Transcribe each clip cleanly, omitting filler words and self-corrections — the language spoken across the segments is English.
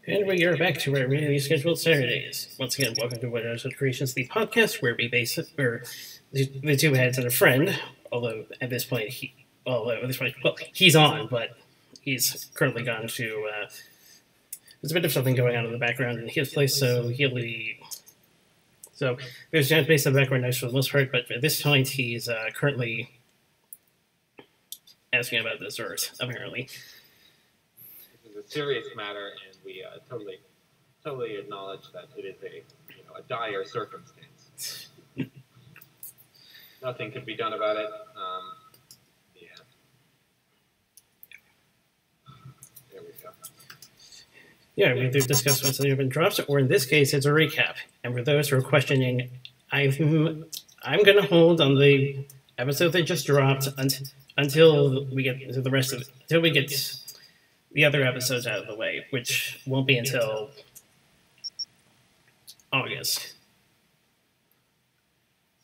And we are back to our regularly scheduled Saturdays. Once again, welcome to Yoda Soda Creations, the podcast where we base it, where the two heads and a friend, although at this point, he's on, but he's currently gone to, there's a bit of something going on in the background in his place, so he'll be, so there's giant bass in the background noise for the most part, but at this point, he's currently asking about dessert, apparently. This is a serious matter, and we totally acknowledge that it is a dire circumstance. Nothing could be done about it. Yeah. There we go. Yeah, we either discuss what's been dropped, or in this case, it's a recap. And for those who are questioning, I'm going to hold on the episode that just dropped until we get to the rest of it, until we get the other episodes out of the way, which won't be until August.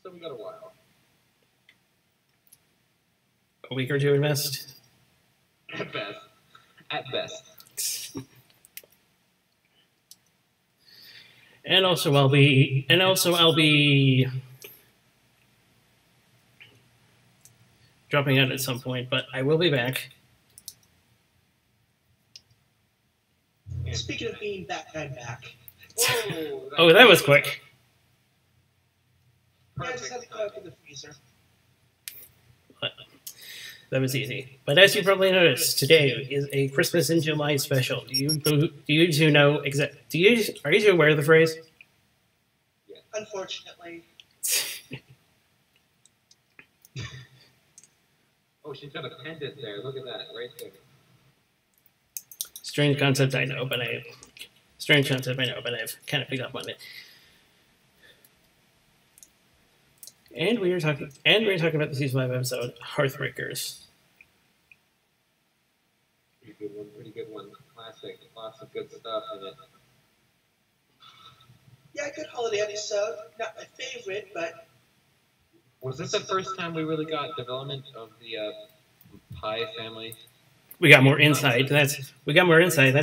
So we got a while. A week or two at best. At best. At best. And also I'll be dropping out at some point, but I will be back. Speaking of being back, I'm back. Oh, That was quick. Yeah, I just had to go out to the freezer. That was easy. But as you probably noticed, today is a Christmas in July special. Do you two know are you two aware of the phrase? Yeah. Unfortunately. Oh, she's got a pendant there. Look at that, right there. Strange concept, I know, but I've kind of picked up on it. And we were talking about the season 5 episode, Hearthbreakers. Pretty good one. Classic. Lots of good stuff in it. Yeah, good holiday episode. Not my favorite, but... Was this the first time we really got development of the Pie family? We got more insight. We got more insight into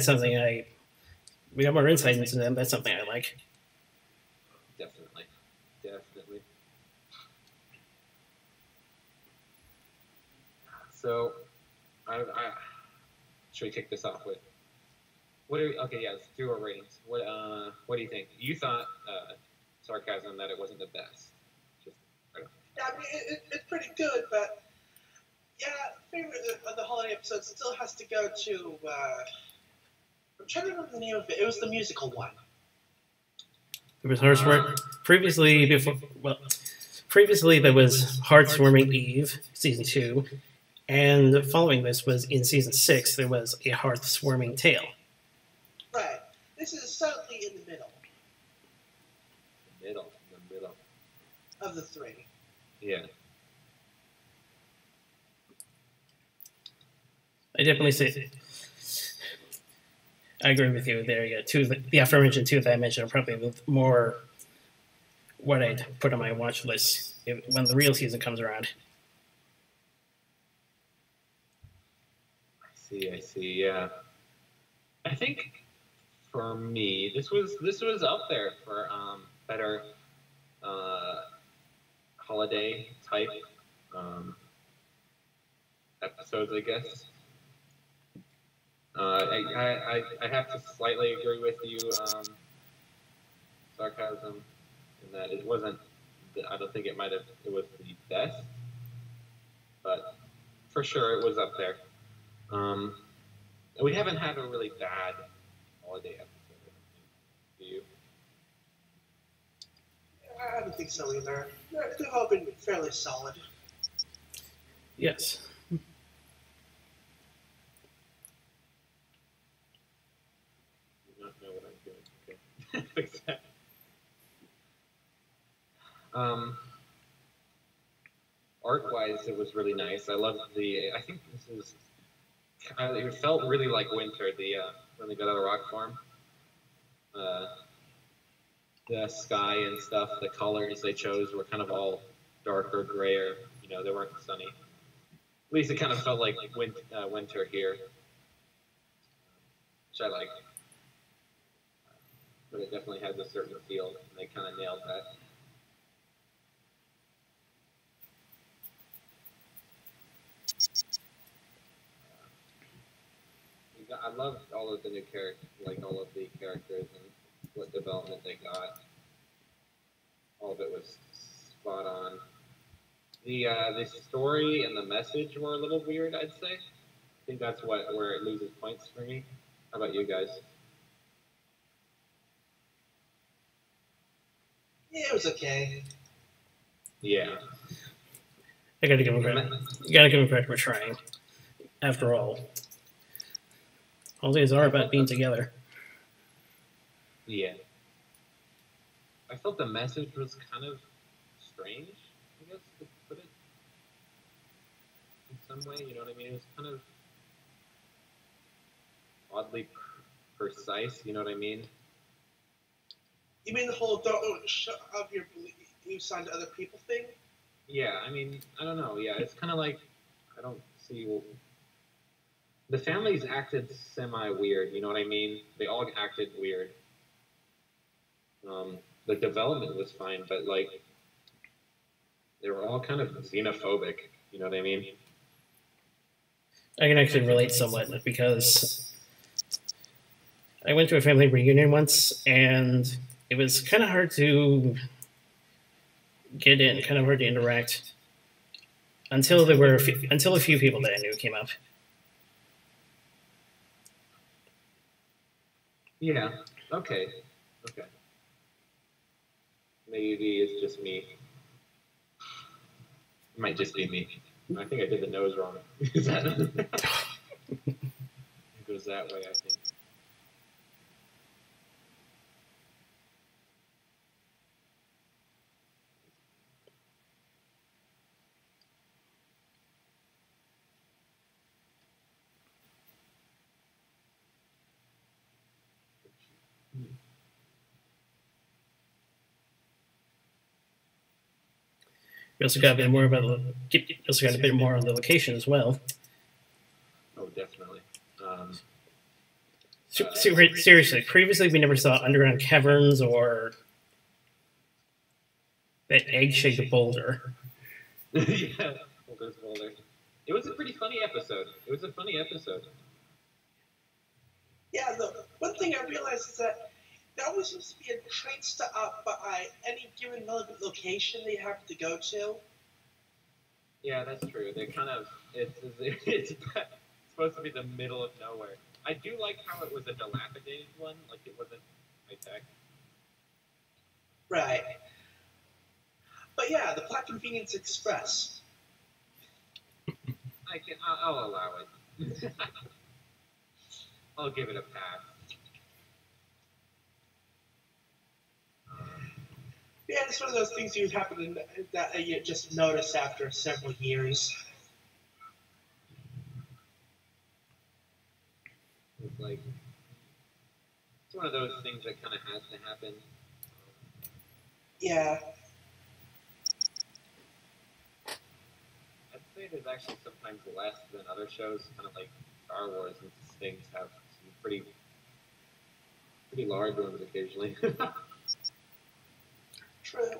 them. That's something I like. Definitely. So, I should we kick this off with? Okay, yeah, let's do our ratings. What do you think? You thought Czarcasm that it wasn't the best. Just right off. Yeah, I mean, it's pretty good, but... Yeah, favorite of the holiday episode still has to go to, I'm trying to remember the name of it. It was the musical one. There was previously there was Heartswarming Eve, season 2, and following this was in season 6 there was a Hearthswarming Tale. Right. This is solidly in the middle. The middle. Of the three. Yeah. I definitely say I agree with you. There you go. The aforementioned two that I mentioned are probably more what I'd put on my watch list when the real season comes around. I see. Yeah. I think for me, this was up there for better holiday type episodes, I guess. I have to slightly agree with you, Czarcasm, in that it wasn't. I don't think it was the best, but for sure it was up there. We haven't had a really bad holiday episode, do you? I don't think so either. They've all been fairly solid. Yes. Fix that. Art-wise, it was really nice. I loved I think this is. It felt really like winter. When they got out of rock form. The sky and stuff. The colors they chose were kind of all darker, grayer. They weren't sunny. At least it kind of felt like winter here, which I like. but it definitely has a certain feel, and they kind of nailed that. I love all of the new characters, like all of the characters and what development they got. All of it was spot on. The story and the message were a little weird, I'd say. I think that's where it loses points for me. How about you guys? Yeah, it was okay. Yeah. I gotta give him credit. You gotta give him credit for trying. After all these are about being together. Yeah. I felt the message was kind of strange, I guess, to put it in some way. You know what I mean? It was kind of oddly precise. You know what I mean? You mean the whole don't of your beliefs onto other people thing? Yeah, I mean, I don't know. Yeah, it's kind of like, I don't see... The families acted semi-weird, you know what I mean? They all acted weird. The development was fine, but, like, they were all kind of xenophobic, you know what I mean? I can actually relate somewhat because I went to a family reunion once, and it was kind of hard to get in, kind of hard to interact until until a few people that I knew came up. Yeah. Okay. Maybe it's just me. It might just be me. I think I did the nose wrong. Is that? It goes that way, I think. We also got a bit more about also got a bit more on the location as well. Oh, definitely. Seriously, previously we never saw underground caverns or that egg-shaped boulder. Yeah, boulder. It was a pretty funny episode. Yeah, the one thing I realized is that there always seems to be a train stop by any given location they have to go to. Yeah, that's true. They kind of it's supposed to be the middle of nowhere. I do like how it was a dilapidated one, like it wasn't high tech. Right. But yeah, the Black Convenience Express. I'll allow it. I'll give it a pass. Yeah, it's one of those things you happen that you just notice after several years. It's like it's one of those things that kind of has to happen. Yeah. I'd say there's actually sometimes less than other shows, kind of like Star Wars, and things have some pretty large ones occasionally. True.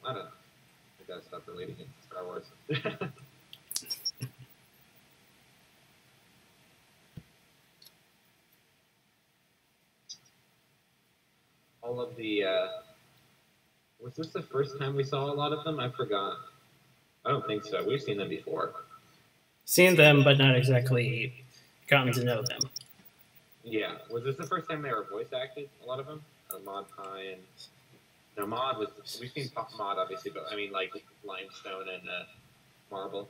I gotta stop relating it to Star Wars. All of the was this the first time we saw a lot of them? I forgot. I don't think so. We've seen them before. Seen them, but not exactly gotten to know them. Yeah. Was this the first time they were voice acted? A lot of them? Mod Pie and... No, Mod was... We've seen Mod, obviously, but I mean, like, Limestone and Marble.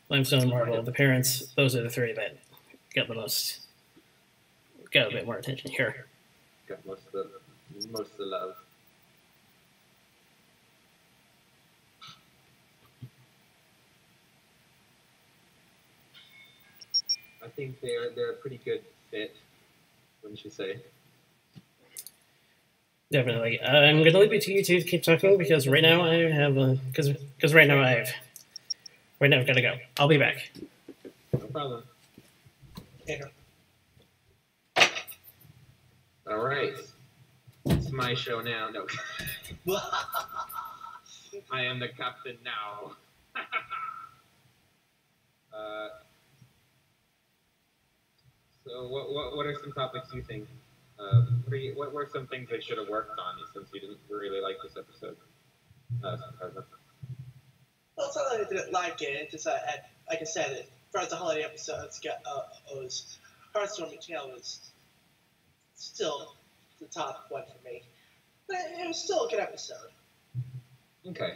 Limestone and Marble, the parents, those are the three that got a bit more attention here. Got most of the love. I think they're a pretty good fit, wouldn't you say? Definitely. I'm going to leave it to you two to keep talking because right now I have right now I've got to go. I'll be back. No problem. Yeah. All right. It's my show now. No. I am the captain now. So what are some topics you think? What were some things they should have worked on since you didn't really like this episode? Well, it's not that I didn't like it. It's just like I said, as far as the holiday episodes goes, Hearthstorming Tale was still the top one for me. But it was still a good episode. Okay.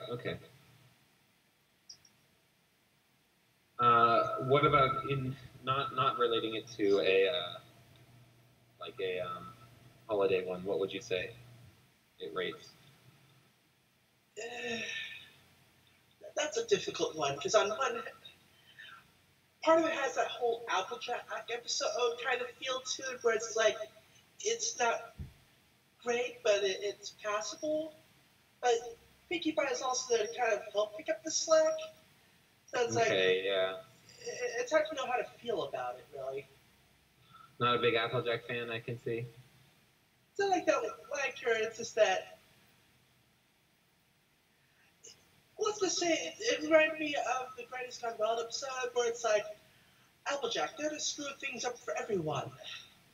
What about not relating it to a holiday one? What would you say it rates? That's a difficult one because on one part of it has that whole Applejack episode kind of feel to it, where it's like it's not great, but it's passable. But Pinkie Pie is also there to kind of help pick up the slack. So it's yeah. It's hard to know how to feel about it, really. Not a big Applejack fan, I can see. It's not like that like her, it's just that. Let's just say it reminded me of the Greatest Gone Wild episode where it's like, Applejack, there to screw things up for everyone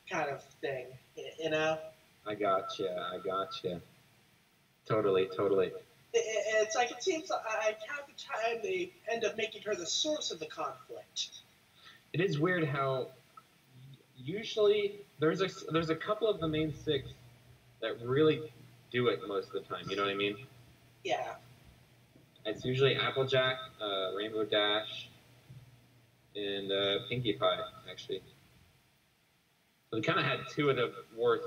kind of thing, you know? I gotcha. Totally. It's like, it seems like half the time they end up making her the source of the conflict. It is weird how usually there's a couple of the main six that really do it most of the time, you know what I mean? Yeah. It's usually Applejack, Rainbow Dash, and Pinkie Pie, actually. So they kind of had two of the worst,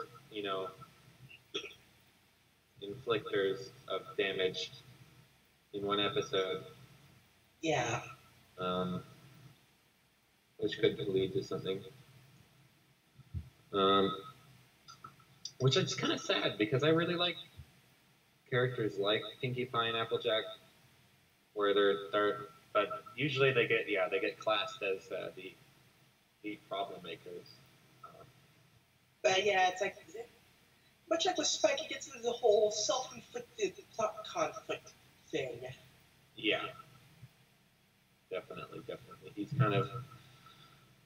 inflictors of damage in one episode. Yeah. Which could lead to something. Which is kind of sad because I really like characters like Pinkie Pie and Applejack, where but usually they get classed as the problem makers. But yeah, it's like, much like with Spike, it gets into the whole self-inflicted plot conflict thing. Yeah. Definitely. He's kind of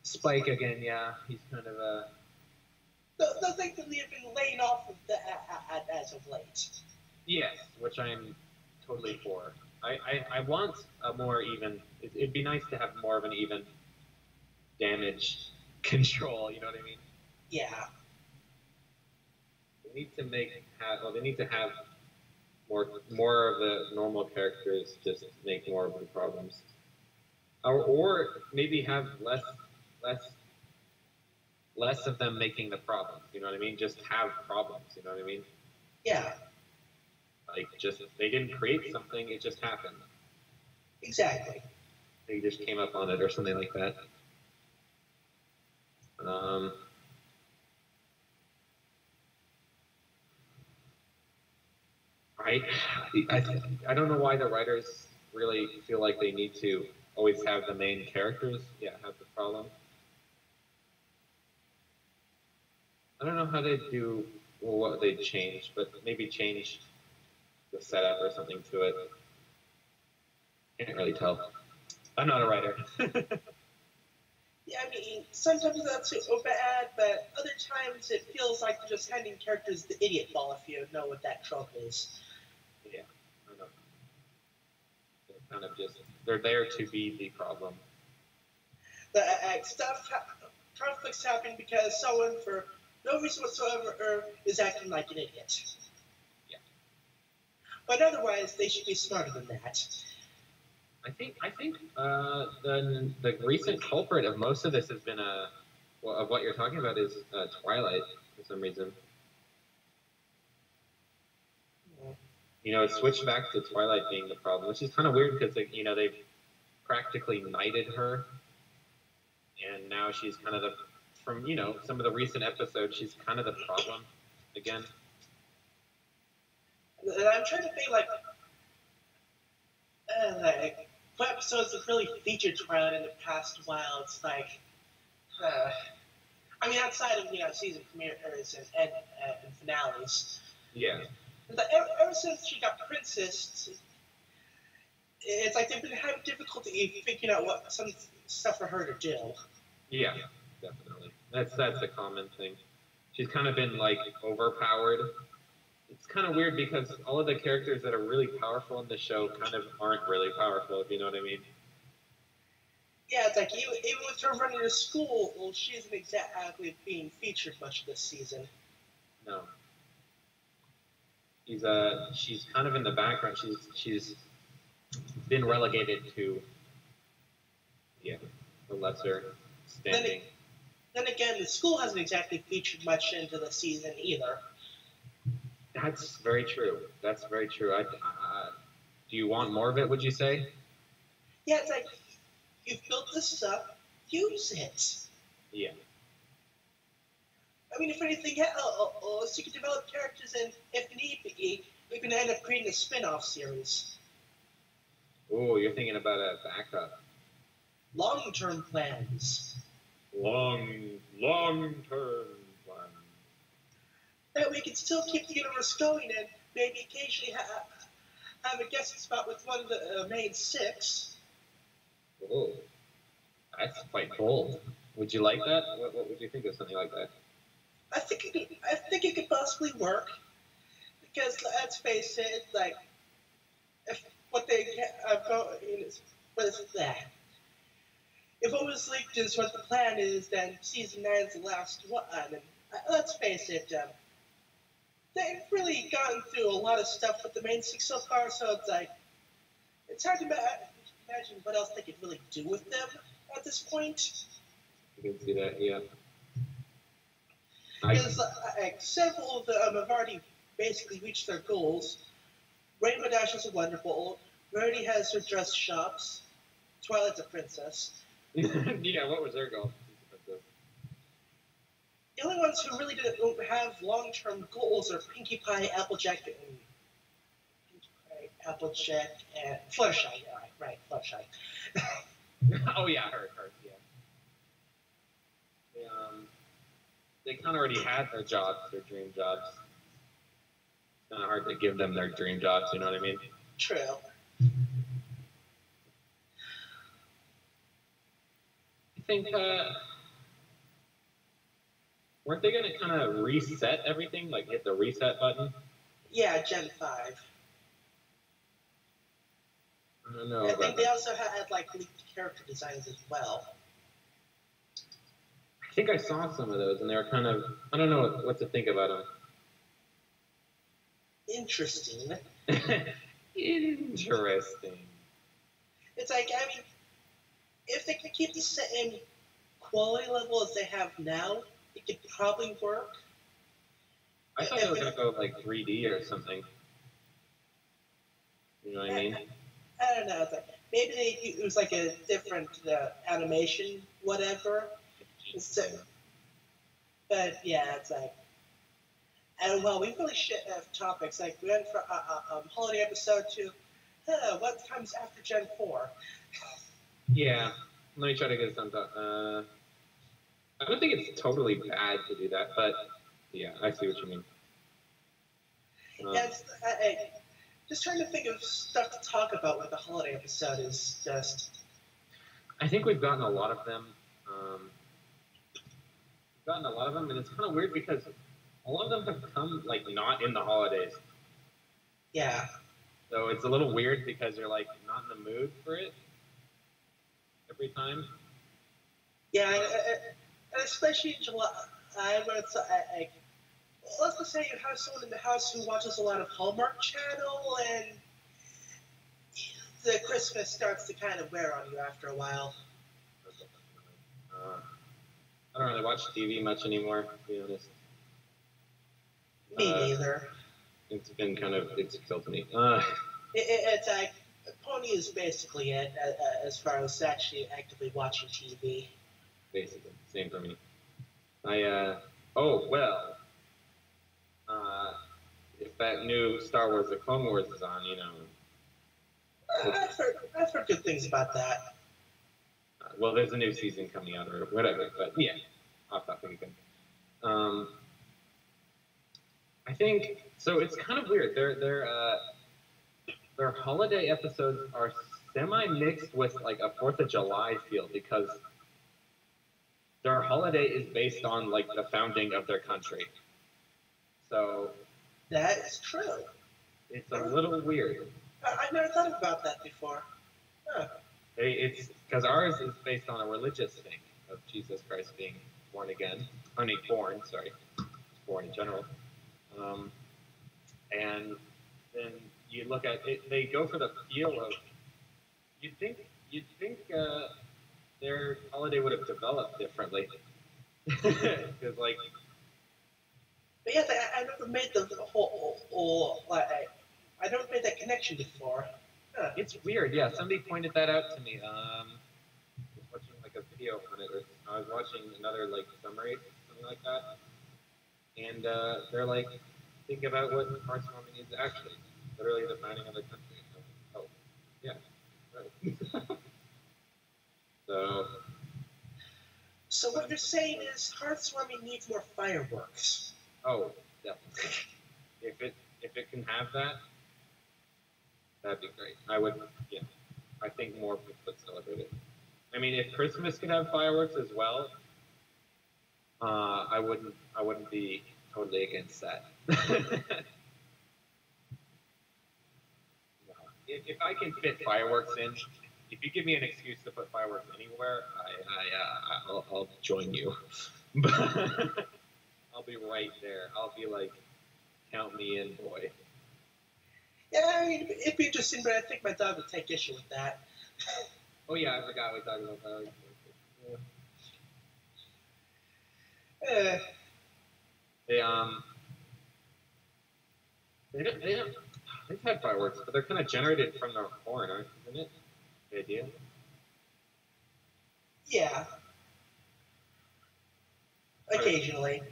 Spike again, yeah. He's kind of a... The thing that we have been laying off of as of late. Yes, which I'm totally for. I want a more even... It'd be nice to have more of an even damage control, you know what I mean? Yeah. They need to have more of the normal characters just make more of the problems. Or maybe have less of them making the problems, you know what I mean? Just have problems, you know what I mean? Yeah. Like, they didn't create something, it just happened. Exactly. They just came up on it or something like that. I don't know why the writers really feel like they need to always have the main characters, have the problem. I don't know how they do, or what they'd change, but maybe change the setup or something to it. Can't really tell. I'm not a writer. Yeah, I mean, sometimes that's so bad, but other times it feels like they're just handing characters the idiot ball, if you know what that trope is. Yeah, I know. They're kind of they're there to be the problem. Conflicts happen because someone, for no reason whatsoever, is acting like an idiot. Yeah. But otherwise, they should be smarter than that. I think the recent culprit of most of this has been of what you're talking about is Twilight for some reason. It switched back to Twilight being the problem, which is kind of weird because they've practically knighted her, and now she's kind of from some of the recent episodes, she's kind of the problem again. And I'm trying to think like what episodes have really featured Twilight in the past while. It's like I mean, outside of season premieres and finales. Yeah. But ever since she got Princess, it's like they've been having difficulty figuring out what some stuff for her to do. Yeah, definitely. That's a common thing. She's kind of been like overpowered. It's kind of weird because all of the characters that are really powerful in the show kind of aren't really powerful, if you know what I mean. Yeah, it's like even with her running to school, well, she isn't exactly being featured much this season. No. She's kind of in the background. She's been relegated to a lesser standing. Then again, the school hasn't exactly featured much into the season either. That's very true. That's very true. Do you want more of it, would you say? Yeah, it's like, you've built this up, use it. Yeah. I mean, if anything else, you can develop characters, and if need be, we can end up creating a spin-off series. Oh, you're thinking about a backup. Long-term plans. Long-term plans. That we can still keep the universe going and maybe occasionally have a guest spot with one of the main six. Oh, that's quite bold. Would you like that? What would you think of something like that? I think it could possibly work, because let's face it, like, if what they what is that? If what was leaked is what the plan is, then season 9 is the last one. And let's face it, they've really gotten through a lot of stuff with the main six so far, so it's like, it's hard to imagine what else they could really do with them at this point. You can see that, yeah. Because several of them have already basically reached their goals. Rainbow Dash is a Wonderbolt. Rarity has her dress shops. Twilight's a princess. Yeah, what was their goal? The only ones who really don't have long-term goals are Pinkie Pie, Applejack, and Fluttershy. Right, Fluttershy. Oh yeah, her, yeah. They kind of already had their jobs, their dream jobs. It's kind of hard to give them their dream jobs, you know what I mean? True. I think, weren't they going to kind of reset everything, like hit the reset button? Yeah, Gen 5. I don't know. I think they also had like leaked character designs as well. I think I saw some of those, and they were kind of, I don't know what to think about them. Interesting. Interesting. It's like, I mean, if they could keep the same quality level as they have now, it could probably work. I thought they were going to go like 3D or something. You know what I mean? I don't know. It's like, maybe it was like a different animation, whatever. So, but yeah, it's like, and well, we really should have topics. Like, we went for holiday episode to what comes after Gen 4. Yeah, let me try to get this on. I don't think it's totally bad to do that, but yeah, I see what you mean. Yeah, just trying to think of stuff to talk about with the holiday episode is just. I think we've gotten a lot of them. And it's kind of weird because a lot of them have come like not in the holidays. Yeah. So it's a little weird because you're like not in the mood for it every time. Yeah, and especially in July, where it's like, let's just say you have someone in the house who watches a lot of Hallmark Channel, and the Christmas starts to kind of wear on you after a while. I don't really watch TV much anymore, to be honest. Me neither. It's been it's killed me. It's like, Pony is basically it as far as actually actively watching TV. Basically, same for me. If that new Star Wars The Clone Wars is on, you know. I've heard good things about that. Well, there's a new season coming out or whatever, but yeah. off topic again. I think so. It's kind of weird. Their holiday episodes are semi-mixed with like a 4th of July feel because their holiday is based on like the founding of their country. So that is true. It's a little weird. I never thought about that before. Huh. It's because ours is based on a religious thing of Jesus Christ being born again. I mean, born. Sorry, born in general. And then you look at it. They go for the feel of. You'd think their holiday would have developed differently. Because like. But yeah, I never made the whole like I never made that connection before. Huh. It's weird, yeah. Somebody pointed that out to me. I was watching like a video on it, or I was watching another like summary, something like that. And they're like, think about what heartwarming is actually, literally the founding of the country. So, oh, yeah, right. So what you're saying is heartwarming needs more fireworks. Oh, definitely. If it can have that, that'd be great. I would, yeah. I think more people would celebrate it. I mean, if Christmas could have fireworks as well, I wouldn't be totally against that. If I can fit fireworks in, if you give me an excuse to put fireworks anywhere, I'll join you. But I'll be right there. I'll be like, count me in, boy. Yeah, I mean, it'd be interesting, but I think my dog would take issue with that. Oh yeah, I forgot we talked about fireworks. Yeah. They've had fireworks, but they're kind of generated from their horn, isn't it? The idea? Yeah. Occasionally.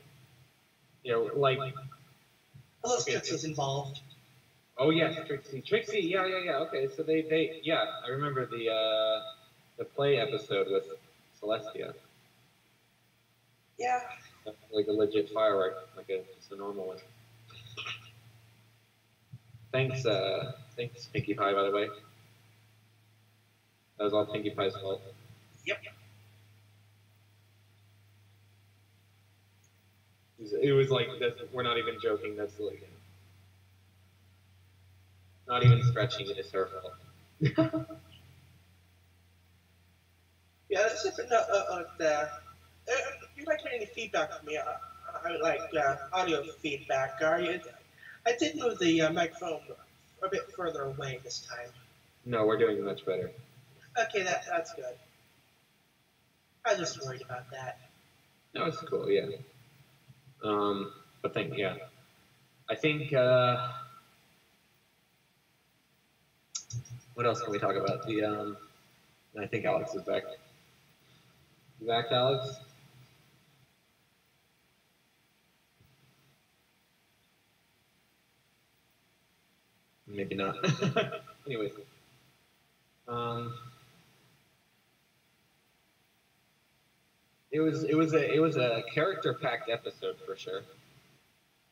You know, like... Unless Trixie's involved. Oh, yes, Trixie, yeah, okay, so they yeah, I remember the play episode with Celestia. Yeah. Like a legit firework, like just a normal one. Thanks, Pinkie Pie, by the way. That was all Pinkie Pie's fault. Yep. It was like, we're not even joking, that's like, not even stretching it, it's her fault. Yeah, that's it. If you'd like any feedback from me, I would like audio feedback. I did move the microphone a bit further away this time. No, we're doing much better. Okay, that's good. I was just worried about that. No, it's cool, yeah. But yeah. I think, what else can we talk about? I think Alex is back. You back, Alex? Maybe not. Anyways. It was a character-packed episode for sure.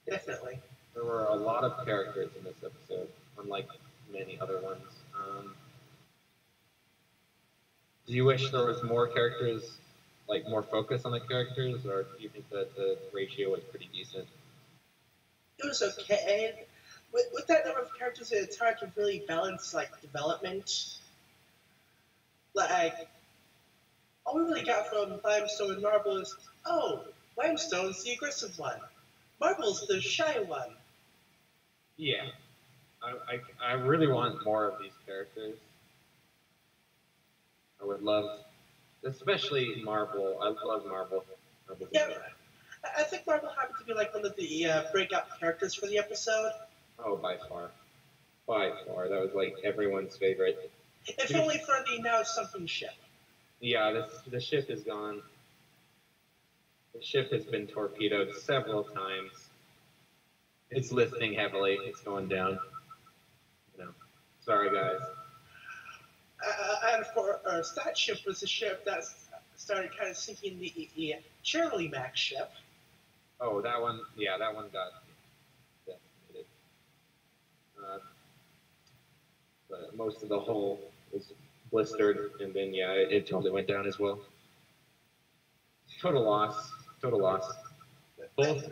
Definitely. There were a lot of characters in this episode, unlike many other ones. Do you wish there was more characters, like more focus on the characters, or do you think that the ratio was pretty decent? It was okay. With that number of characters, it's hard to really balance like development. Like, all we really got from Limestone and Marble is, oh, Limestone's the aggressive one. Marble's the shy one. Yeah. I really want more of these characters. I would love, especially Marble. I love Marble. Yeah, I think Marble happened to be like one of the breakout characters for the episode. Oh, by far. By far. That was like everyone's favorite. If only for the now something ship. Yeah, the ship is gone. The ship has been torpedoed several times. It's lifting heavily. It's going down. You know, sorry guys. And of course, that ship was a ship that started kind of sinking the Shirley Mac ship. Oh, that one. Yeah, that one got decimated. But most of the hull was blistered, and then yeah, it totally went down as well. Total loss. Total loss. Both.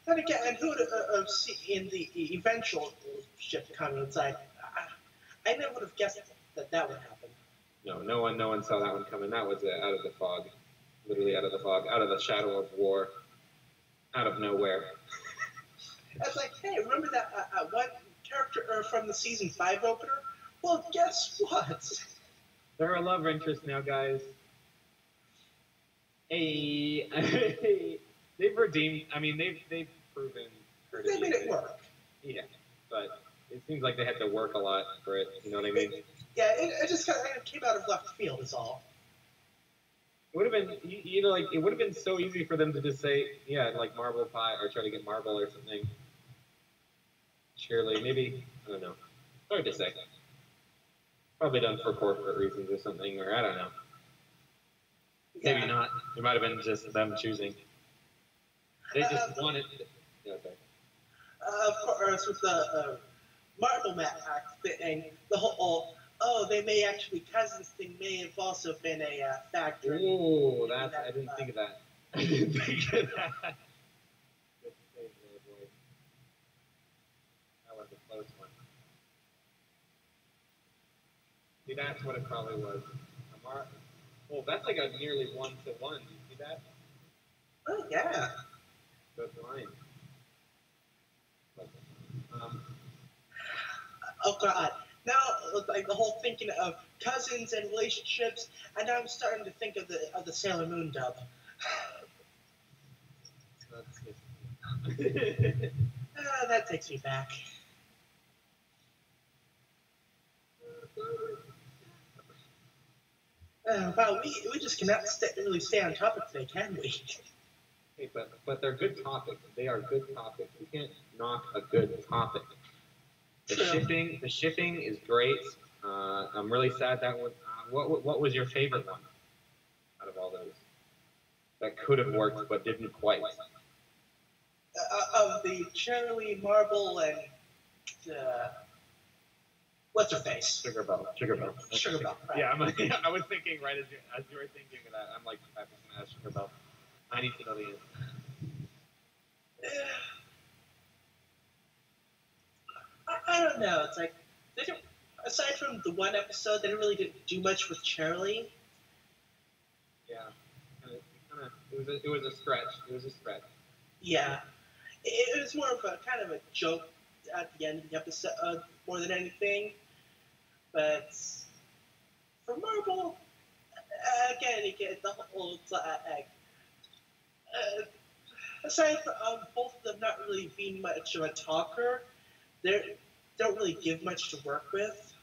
Then again, and who would have seen the eventual ship coming? It's like I never would have guessed that would happen. No, no one saw that one coming. That was out of the fog, literally out of the fog, out of the shadow of war, out of nowhere. It's like, hey, remember that one character from the season 5 opener? Well, guess what? They're a love interest now, guys. Hey, they've redeemed. I mean, they've proven. They made it work. Yeah, but it seems like they had to work a lot for it. You know what I mean? Yeah, it just kind of came out of left field, is all. It would have been, you know, like it would have been so easy for them to just say, yeah, like marble pie, or try to get marble or something. Surely, maybe I don't know. Hard to say. Probably done for corporate reasons or something, or I don't know. Yeah. Maybe not. It might have been just them choosing. They just wanted. Yeah, okay. Of course, with the Marble Mat Act thing, the whole they may actually cousins thing may have also been a factor. Ooh, I didn't think of that. I didn't think of that. Good save there, boy. That was a close one. See, that's what it probably was. Oh, that's like a nearly 1-to-1. You see that? Oh yeah. Good line. Oh god. Now, like the whole thinking of cousins and relationships, and now I'm starting to think of the Sailor Moon dub. That takes me back. Wow, we just cannot really stay on topic today, can we? Hey, but they're good topics. They are good topics. You can't knock a good topic. The shipping is great. I'm really sad that one. What was your favorite one out of all those that could have worked but didn't quite? Of the Cherry Marble and what's her face? Sugar Bell. Right. Yeah, I was thinking right as you were thinking of that. I'm like, I was gonna ask Sugar Bell. I need to know the answer. I don't know. It's like they didn't, aside from the one episode, they really didn't do much with Charlie. Yeah, it was a stretch. It was a stretch. Yeah, it was more of a kind of a joke at the end of the episode more than anything. But for Marvel, again, you get the whole aside from both of them not really being much of a talker, they don't really give much to work with.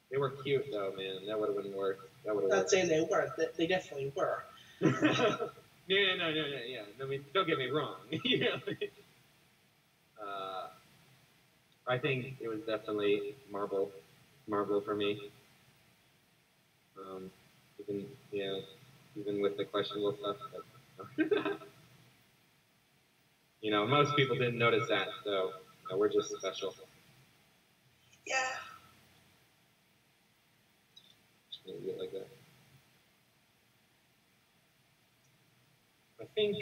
They were cute though, man. That would have been worth. That would have. Not saying they weren't. They definitely were. No. Yeah. I mean, don't get me wrong. I think it was definitely Marvel for me. Even with the questionable stuff. But, most people didn't notice that, so we're just special. Yeah. Just gonna do it like that. I think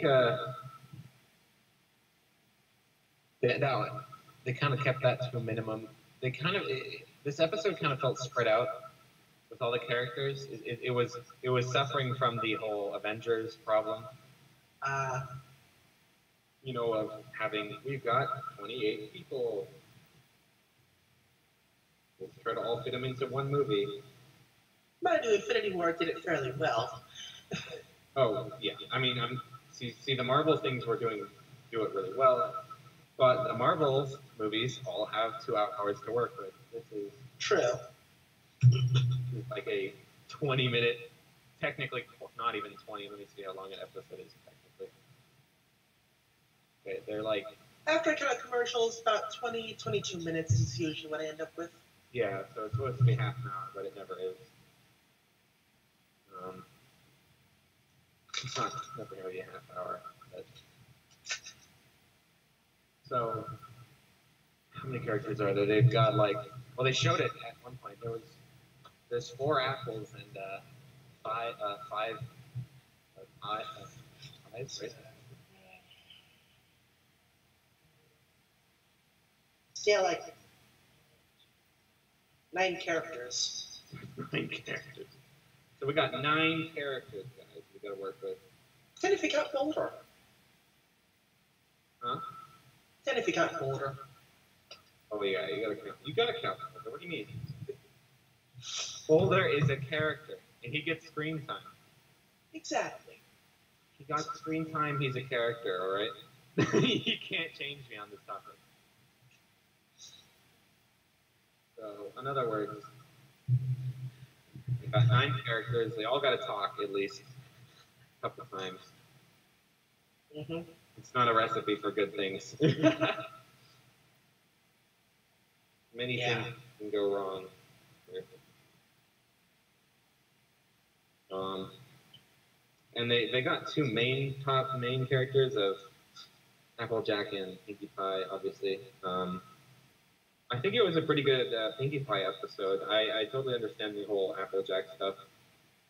they kind of kept that to a minimum. This episode kind of felt spread out with all the characters. It was suffering from the whole Avengers problem. Of having, we've got 28 people. Let's try to all fit them into one movie. My new Infinity War did it fairly well. Oh yeah, I mean, see the Marvel things do it really well, but the Marvel movies all have 2 hours to work with. This is true. Like a 20-minute, technically not even 20. Let me see how long an episode is technically. Okay, they're like after I cut out commercials, about 22 minutes is usually what I end up with. Yeah, so it's supposed to be half an hour, but it never is. It's not nothing really a half hour. But... So, how many characters are there? They've got like, well, they showed it at one point. There's 4 apples and five, right? Yeah, like 9 characters. 9 characters. So we got 9 characters, guys. We got to work with. 10 if you count Boulder. Huh? 10 if you count Boulder. Oh yeah, you gotta count. You gotta count Boulder. What do you mean? Boulder is a character, and he gets screen time. Exactly. He got screen time. He's a character, all right. You can't change me on this topic. So, in other words, we got 9 characters. They all got to talk at least a couple of times. Mm-hmm. It's not a recipe for good things. Many things can go wrong. And they got 2 top main characters of Applejack and Pinkie Pie, obviously. I think it was a pretty good Pinkie Pie episode. I totally understand the whole Applejack stuff.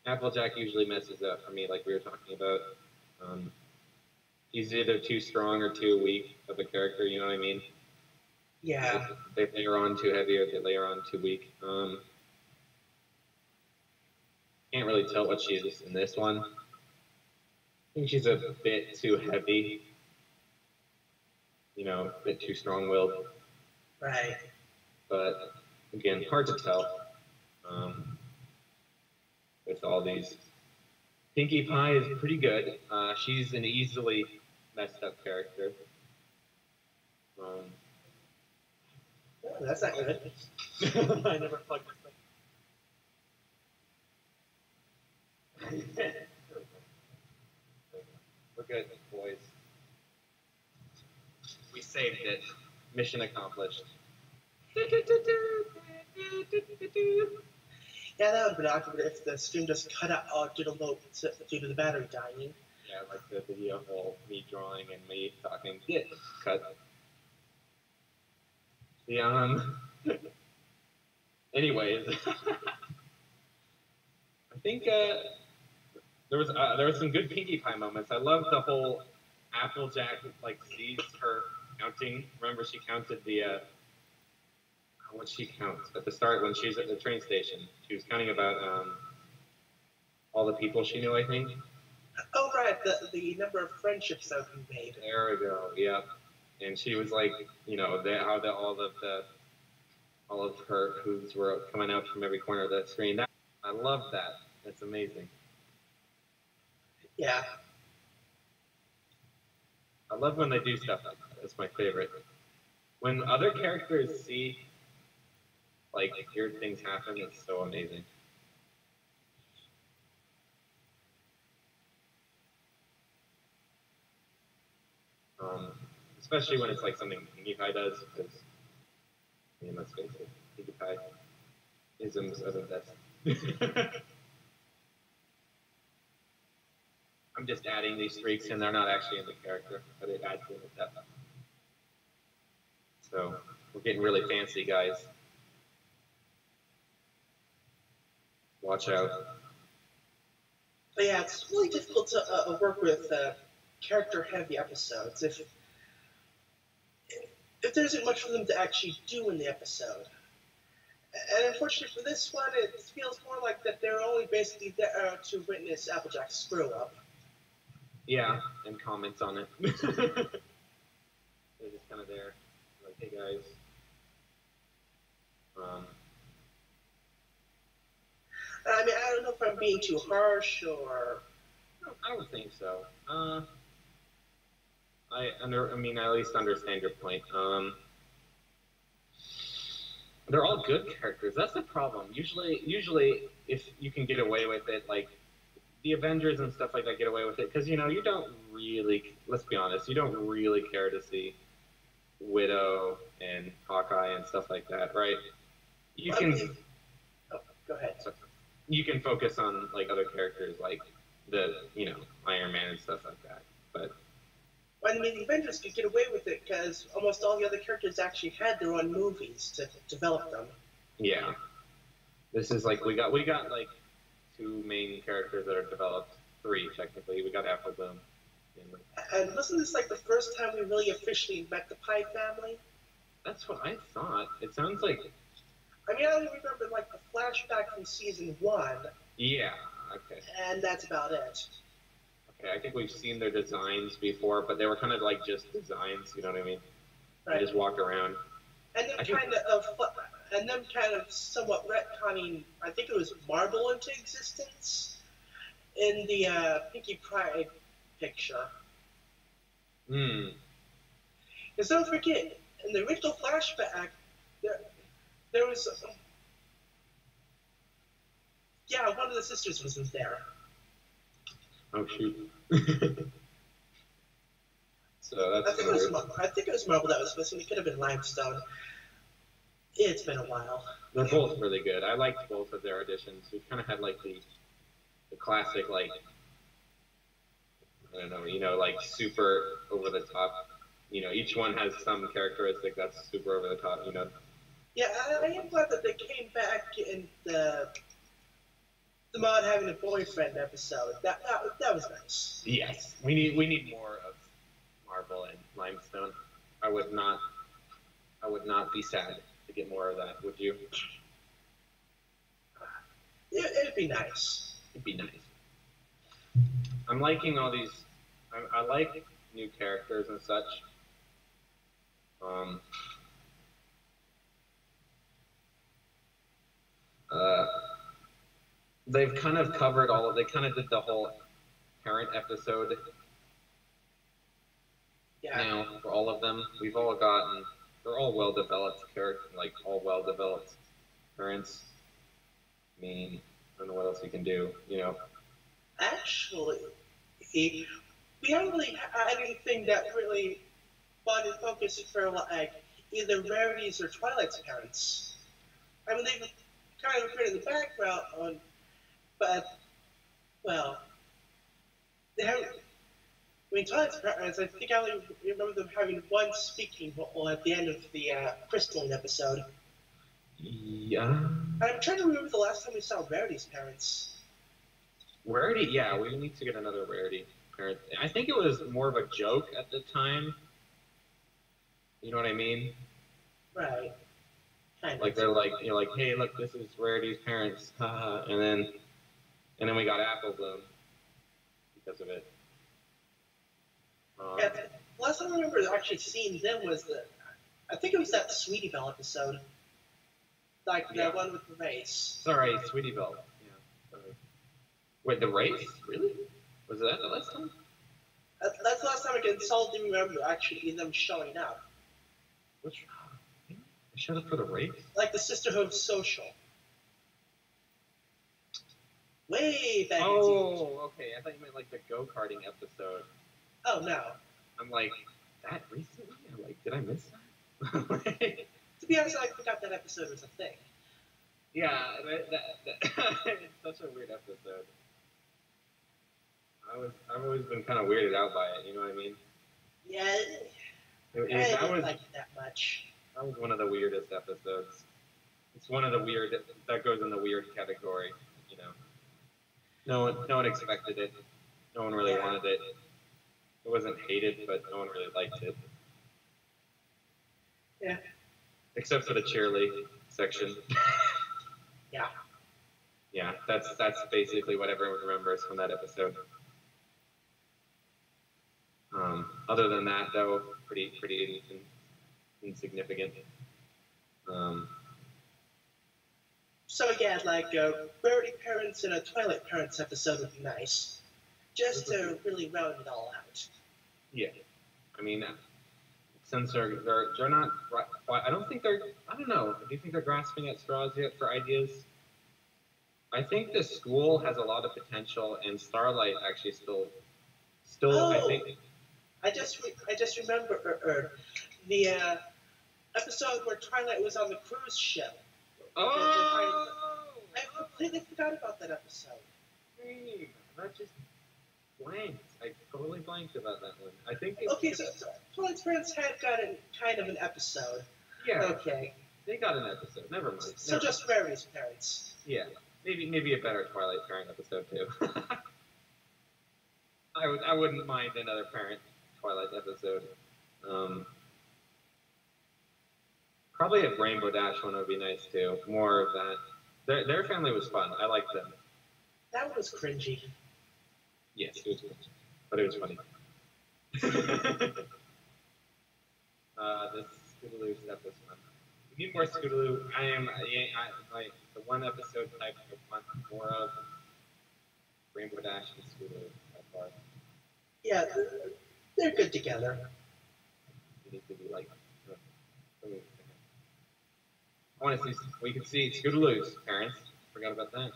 Applejack usually messes up for me, like we were talking about. He's either too strong or too weak of a character, you know what I mean? Yeah. They layer on too heavy or they layer on too weak. Can't really tell what she is in this one. I think she's a bit too heavy. You know, a bit too strong-willed. Right. But, again, hard to tell with all these. Pinkie Pie is pretty good. She's an easily messed up character. Oh, that's not good. I never plugged this thing. We're good, boys. We saved it. Mission accomplished. Yeah, that would have been awkward if the stream just cut out due to the battery dying. Yeah, like the video whole me drawing and me talking. Yeah, cut. The anyways, I think there was some good Pinkie Pie moments. I love the whole Applejack like sees her counting. Remember, she counted the what she counts at the start when she's at the train station. She was counting about all the people she knew, I think. Oh right, the number of friendships that we made. There we go. Yep. And she was like, you know, all of her who's were coming out from every corner of the screen. I love that. That's amazing. Yeah. I love when they do stuff like that. That's my favorite. When other characters see like weird things happen, it's so amazing. Especially when it's like something Pinkie Pie does, because I mean, let's face it, Pinkie Pie isms are the best. I'm just adding these streaks, and they're not actually in the character, but it adds to the depth. So we're getting really fancy, guys. Watch out. But yeah, it's really difficult to work with character-heavy episodes if there isn't much for them to actually do in the episode. And unfortunately for this one, it feels more like that they're only basically there to witness Applejack's screw up. Yeah, and comments on it. They're just kind of there, like, hey guys. I mean, I don't know if I'm being too harsh or. I don't think so. I at least understand your point. They're all good characters. That's the problem. Usually, if you can get away with it, like the Avengers and stuff like that, get away with it because you know you don't really. Let's be honest, you don't really care to see Widow and Hawkeye and stuff like that, right? Oh, go ahead. You can focus on like other characters like Iron Man and stuff like that. But I mean, the Avengers could get away with it because almost all the other characters actually had their own movies to develop them. yeah, this is like we got like two main characters that are developed, three technically. We got Apple Bloom. And wasn't this like the first time we really officially met the Pie family? That's what I thought. It sounds like. I mean, I only remember like the flashback from season 1. Yeah. Okay. And that's about it. Okay, I think we've seen their designs before, but they were kind of like just designs. You know what I mean? Right. They just walked around. And then kind of somewhat retconning. I think it was Marvel into existence in the Pinkie Pie picture. Hmm. Because don't forget, in the original flashback, there was, one of the sisters wasn't there. Oh shoot. So I that's think it was Marvel that was missing. It could have been Limestone. It's been a while. They're both really good. I liked both of their additions. We kind of had like the classic, like, I don't know, like super over the top. Each one has some characteristic that's super over the top. Yeah, I am glad that they came back in the Mod having a boyfriend episode. That was nice. Yes, we need more of Marvel and Limestone. I would not be sad to get more of that. Would you? It'd be nice. It'd be nice. I'm liking all these. I like new characters and such. They've kind of covered all of. They kind of did the whole parent episode. Yeah. Now for all of them, we've all gotten. They're all well developed characters, like all well developed parents. I mean, I don't know what else we can do. Actually, we haven't really had anything that really brought in focus for like either Rarity's or Twilight's parents. I mean, they've kind of been in the background but they haven't. I mean, Twilight's parents, I think I only remember them having one speaking role at the end of the Crystalline episode. Yeah. I'm trying to remember the last time we saw Rarity's parents. Rarity, yeah, we need to get another Rarity parent. I think it was more of a joke at the time. You know what I mean? Right. Kind like of. they're like, like, hey, look, this is Rarity's parents, haha, and then we got Apple Bloom because of it. Yeah, the last time I remember actually seeing them was I think it was that Sweetie Belle episode. Like the one with the race. Sorry, Sweetie Belle. Yeah. Sorry. Wait, the race? Really? Was that the last time? That's the last time I can solidly remember actually them showing up. Which? They showed up for the race? Like the Sisterhood Social. Way back. Oh, okay. I thought you meant like the go-karting episode. Oh no. I'm like, that recently? I'm like, did I miss that? To be honest, I forgot that episode was a thing. Yeah, it's such a weird episode. I've always been kind of weirded out by it. You know what I mean? Yeah. I didn't like it that much. That was one of the weirdest episodes. It's one of the weird that goes in the weird category. No one expected it. No one really wanted it. It wasn't hated, but no one really liked it. Yeah. Except for the cheerlead section. Yeah. Yeah, that's basically what everyone remembers from that episode. Other than that, though, pretty insignificant. So again, like a Rarity Parents and a Twilight Parents episode would be nice, just to really round it all out. Yeah, I mean, since they're not, I don't think they're. I don't know. Do you think they're grasping at straws yet for ideas? I think the school has a lot of potential, and Starlight actually still. Oh, I think. I just remember the episode where Twilight was on the cruise ship. Oh! I completely forgot about that episode. blanked. I totally blanked about that one. I think Okay, so Twilight's parents had gotten kind of an episode. Yeah. Okay. They got an episode. Never mind. So just Mary's parents. Yeah. Maybe a better Twilight parent episode too. I wouldn't mind another parent Twilight episode. Probably a Rainbow Dash one would be nice too. More of that. Their family was fun. I liked them. That one was cringy. Yes, it was cringy, but it was funny. This Scootaloo stuff was fun. We need more Scootaloo. Like the one episode type I want more of Rainbow Dash and Scootaloo by far. Yeah, they're good together. We need to be like. I want to see. We can see Scootaloo's parents. Forgot about that.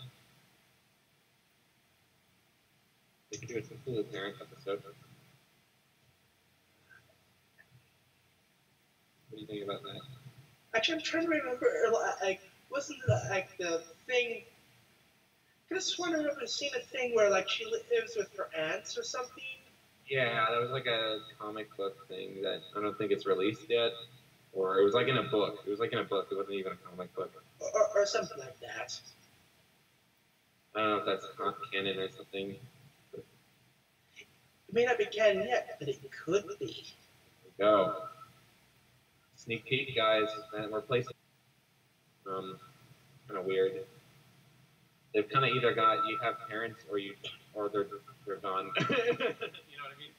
We could do a Scootaloo parent episode. What do you think about that? Actually, I'm trying to remember. Like, wasn't like the thing? I could have sworn I remember seeing a thing where like she lives with her aunts or something. Yeah, that was like a comic book thing that I don't think it's released yet. Or it was like in a book. It was like in a book. It wasn't even a comic book. Or something like that. I don't know if that's canon or something. It may not be canon yet, but it could be. There we go. Sneak peek, guys. And we're placing. Kind of weird. They've kind of either got you have parents or they're gone. You know what I mean?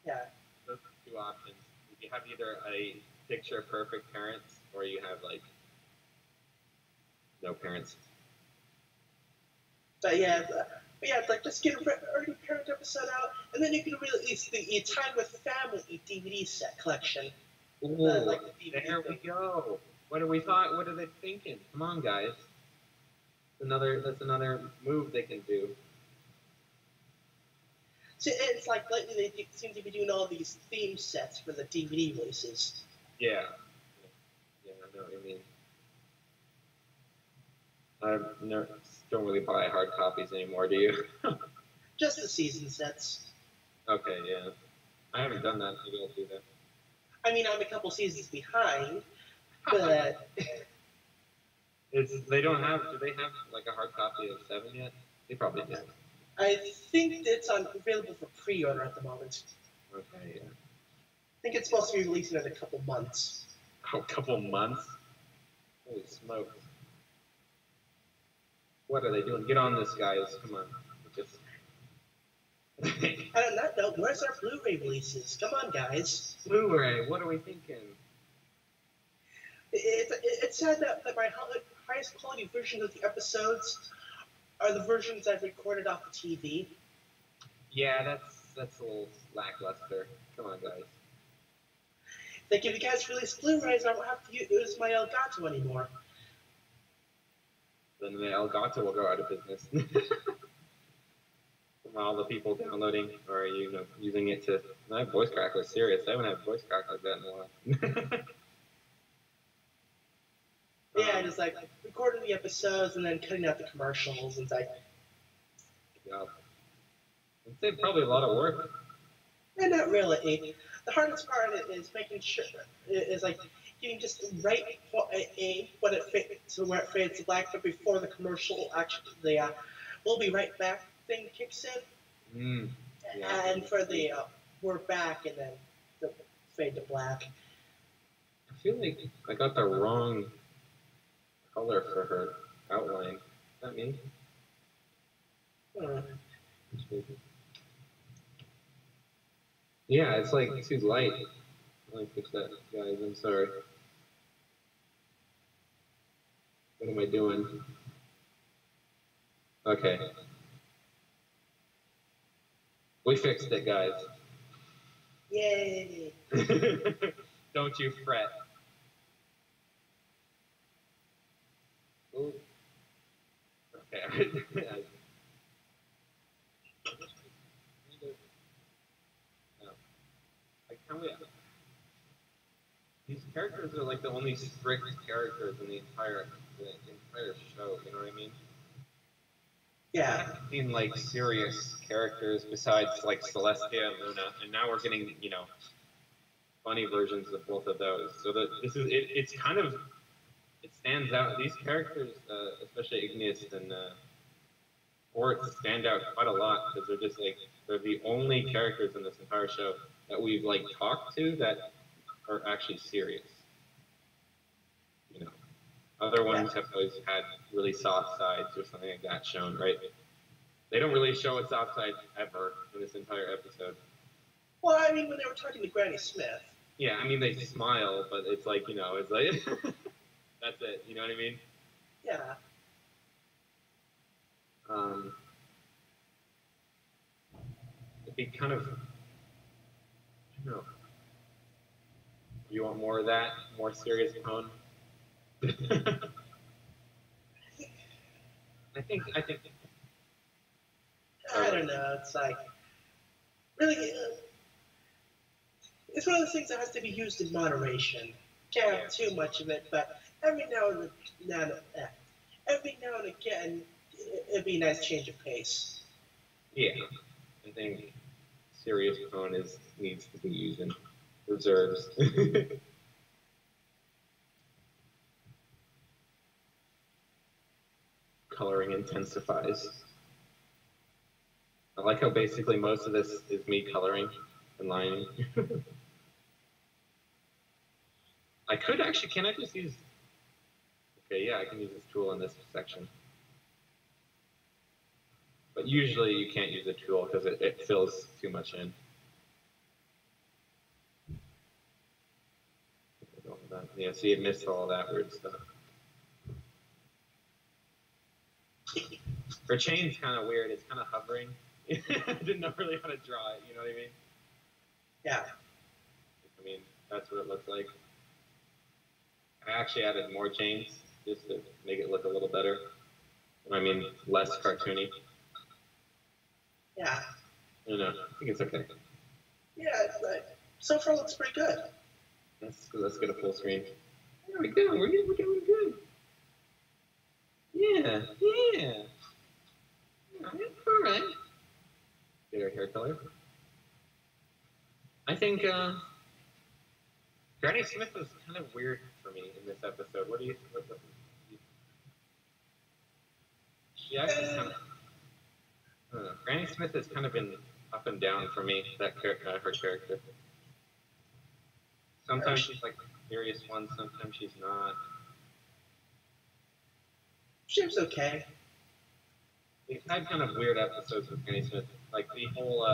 Yeah. Those are two options. You have either a picture perfect parents or you have like no parents. But yeah, like just get an early parent episode out, and then you can release the Time with Family DVD set collection. Ooh, like the DVD there we go. What are we thought? What are they thinking? Come on, guys. That's another move they can do. So it's like lately they seem to be doing all these theme sets for the DVD releases. Yeah. Yeah, I know what you mean. I don't really buy hard copies anymore, do you? Just the season sets. Okay, yeah. I haven't done that. Maybe I'll do that. I mean, I'm a couple seasons behind, but... They don't have... Do they have, like, a hard copy of 7 yet? They probably do. I think it's available for pre-order at the moment. Okay, yeah. I think it's supposed to be releasing in a couple months. Oh, a couple months? Holy smokes. What are they doing? Get on this, guys. Come on. Just... And on that note, where's our Blu-ray releases? Come on, guys. Blu-ray, what are we thinking? It's sad that my highest quality versions of the episodes are the versions I've recorded off the TV. Yeah, that's a little lackluster. Come on, guys. Like, if you guys release Blu-rays, I won't have to use my Elgato anymore. Then the Elgato will go out of business. From all the people downloading or using it to... My voice crack was serious. I haven't had voice crack like that in a while. Yeah, just like recording the episodes and then cutting out the commercials and like... Yeah. I'd say probably a lot of work. And not really. The hardest part is making sure is like getting just right what it fits to where it fades to black, but before the commercial actually the "we'll be right back" thing kicks in, and for the "we're back" and then the fade to black. I feel like I got the wrong color for her outline. Is that me? Yeah, it's like too light. Let me fix that, guys. I'm sorry. What am I doing? Okay. We fixed it, guys. Yay! Don't you fret. Ooh. Okay. These characters are like the only strict characters in the entire show. You know what I mean? Yeah. I've seen like serious characters besides like Celestia and Luna, and now we're getting funny versions of both of those. So that this is it's kind of it stands out. These characters, especially Igneous and Ort, stand out quite a lot because they're just like they're the only characters in this entire show that we've like talked to that are actually serious. Other ones have always had really soft sides or something like that shown, right? They don't really show a soft side ever in this entire episode. Well, I mean, when they were talking to Granny Smith. Yeah, I mean, they smile, but it's like, it's like, that's it, you know what I mean? Yeah. It'd be kind of, I don't know. You want more of that? More serious tone? I think. I don't know. It's like really, it's one of those things that has to be used in moderation. Can't have too much of it, but every now and again, it'd be a nice change of pace. Yeah, I think serious tone needs to be used in reserves. Coloring intensifies. I like how basically most of this is me coloring and lining. I could actually, can I just use, okay, yeah, I can use this tool in this section. But usually you can't use a tool because it fills too much in. Yeah, see, it missed all that weird stuff. Her chain's kind of weird. It's kind of hovering. I didn't know really how to draw it. You know what I mean? Yeah. I mean, that's what it looks like. I actually added more chains just to make it look a little better. I mean, less cartoony. Yeah. I don't know. I think it's okay. Yeah, so far looks pretty good. Let's get a full screen. There we go. We're doing good. Yeah. All right. Get our hair color. I think Granny Smith was kind of weird for me in this episode. What do you think? She actually kind of. I don't know. Granny Smith has kind of been up and down for me. Her character. Sometimes she's like the serious one. Sometimes she's not. She was okay. We've had kind of weird episodes with Granny Smith. Like the whole,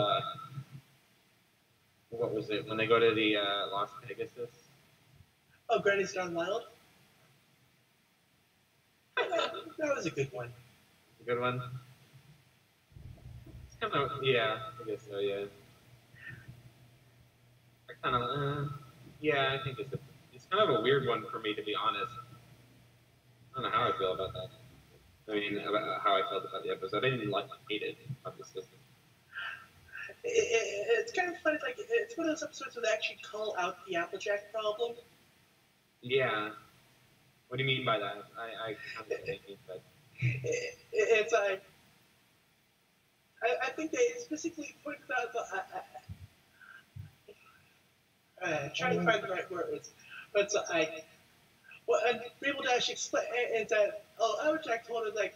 what was it? When they go to the Las Pegasus? Oh, Granny's Gone Wild? That was a good one. A good one? It's kind of, yeah, I guess so, yeah. I kind of, yeah, I think it's kind of a weird one for me, to be honest. I don't know how I feel about that. I mean, about how I felt about the episode. I didn't hate it, obviously. It's kind of funny. Like it's one of those episodes where they actually call out the Applejack problem. Yeah. What do you mean by that? I kind of think that. It's like I think they specifically pointed out. Trying to find the right words, but it's like. Well, and people to actually explain is that Applejack told us like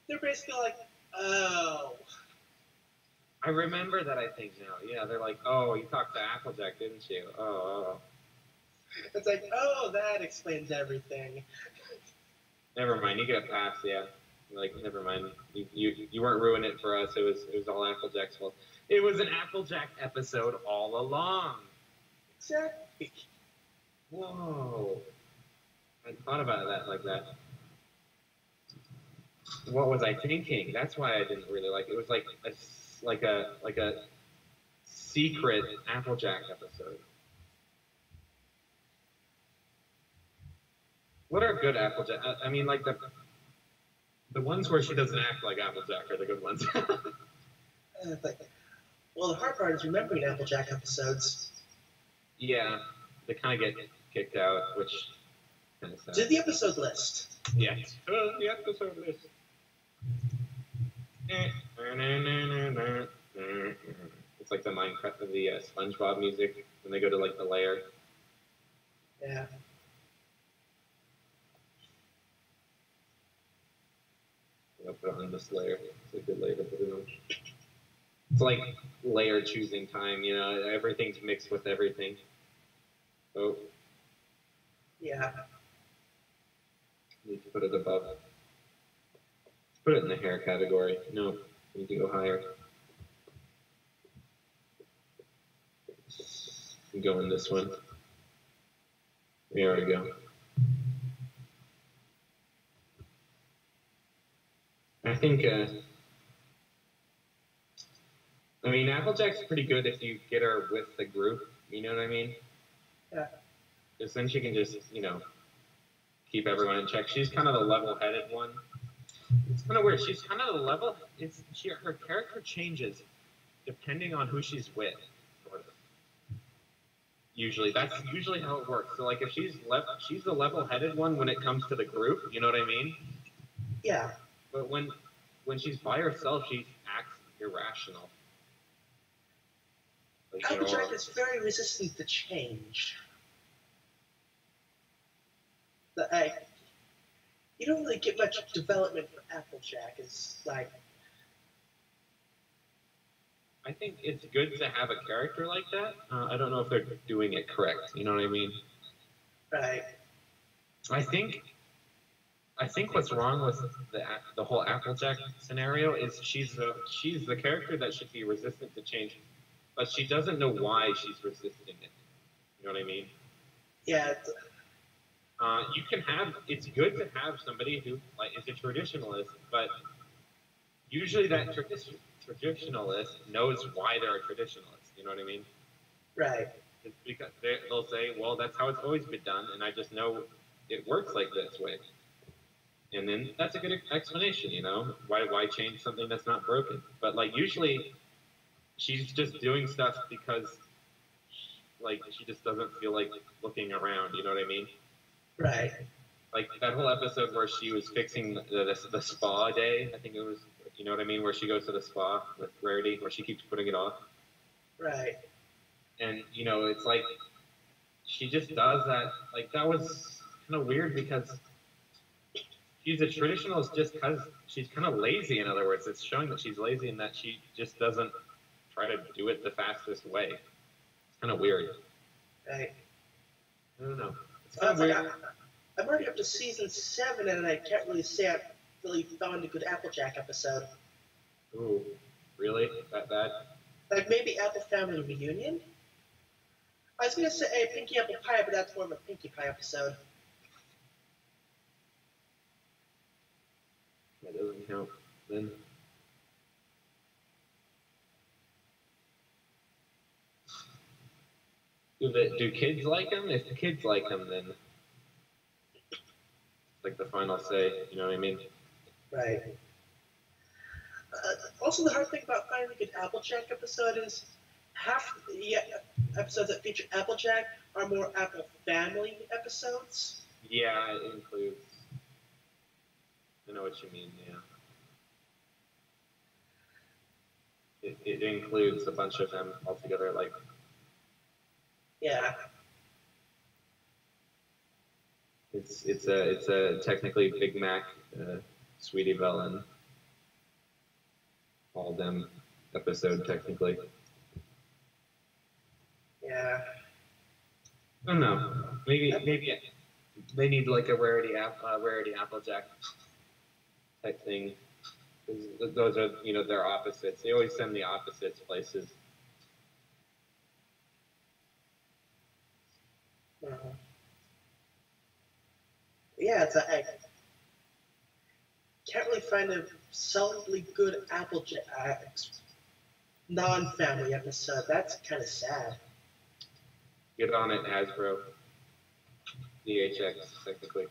they're basically like, oh. I remember that. I think now, yeah, they're like, oh, you talked to Applejack, didn't you? Oh. It's like, oh, that explains everything. Never mind, you get a pass, yeah. Like, never mind, you weren't ruining it for us. It was all Applejack's fault. It was an Applejack episode all along. Exactly. Whoa. I thought about that like that. What was I thinking? That's why I didn't really like it. It was like a secret Applejack episode. What are good Applejack? I mean, like the ones where she doesn't act like Applejack are the good ones. Well, the hard part is remembering Applejack episodes. Yeah, they kind of get kicked out, which. To the episode list. Yes. The episode list. It's like the Minecraft of the SpongeBob music when they go to like the lair. Yeah. I'll put it on this layer. It's a good layer to put it on. It's like layer choosing time, you know, everything's mixed with everything. Oh. Yeah. Need to put it above. Put it in the hair category. No, need to go higher. Go in this one. There we go. I think, I mean, Applejack's pretty good if you get her with the group, you know what I mean? Yeah. Because then she can just, you know, keep everyone in check. She's kind of the level-headed one. It's kind of weird. She's kind of the level, her character changes depending on who she's with. Usually, that's usually how it works. So, like, if she's the level-headed one when it comes to the group. You know what I mean? Yeah. But when she's by herself, she acts irrational. Like, Applejack is very resistant to change. You don't really get much development for Applejack. It's like. I think it's good to have a character like that. I don't know if they're doing it correct. You know what I mean? Right. I think what's wrong with the whole Applejack scenario is she's the character that should be resistant to change, but she doesn't know why she's resisting it. You know what I mean? Yeah. You can have. It's good to have somebody who like is a traditionalist, but usually that traditionalist knows why they're a traditionalist. You know what I mean? Right. It's because they'll say, well, that's how it's always been done, and I just know it works like this way. And then that's a good explanation, you know? Why change something that's not broken? But, like, usually she's just doing stuff because, like, she just doesn't feel like looking around, you know what I mean? Right. Like, that whole episode where she was fixing the spa day, I think it was, you know what I mean? Where she goes to the spa with Rarity, where she keeps putting it off. Right. And, you know, it's like, she just does that. Like, that was kind of weird because she's a traditionalist just because she's kind of lazy, in other words. It's showing that she's lazy and that she just doesn't try to do it the fastest way. It's kind of weird. Right. I don't know. It's kind of weird. I'm already up to season 7, and I can't really say I've really found a good Applejack episode. Ooh, really? That bad? Like maybe Apple Family Reunion? I was going to say Pinkie Apple Pie, but that's more of a Pinkie Pie episode. That doesn't count then. Do kids like him? If the kids like him, then it's like the final say. You know what I mean? Right. Also, the hard thing about finding a good Applejack episode is half the episodes that feature Applejack are more Apple Family episodes. Yeah, it includes. I know what you mean. Yeah. It includes a bunch of them altogether. Like. Yeah. It's a technically Big Mac, Sweetie Belle, and all them episode technically. Yeah. I don't know. Maybe they need like a rarity Applejack type thing. Those are their opposites. They always send the opposites places. Yeah, I can't really find a solidly good Applejack non-family episode. That's kind of sad. Get on it, Hasbro. DHX, technically.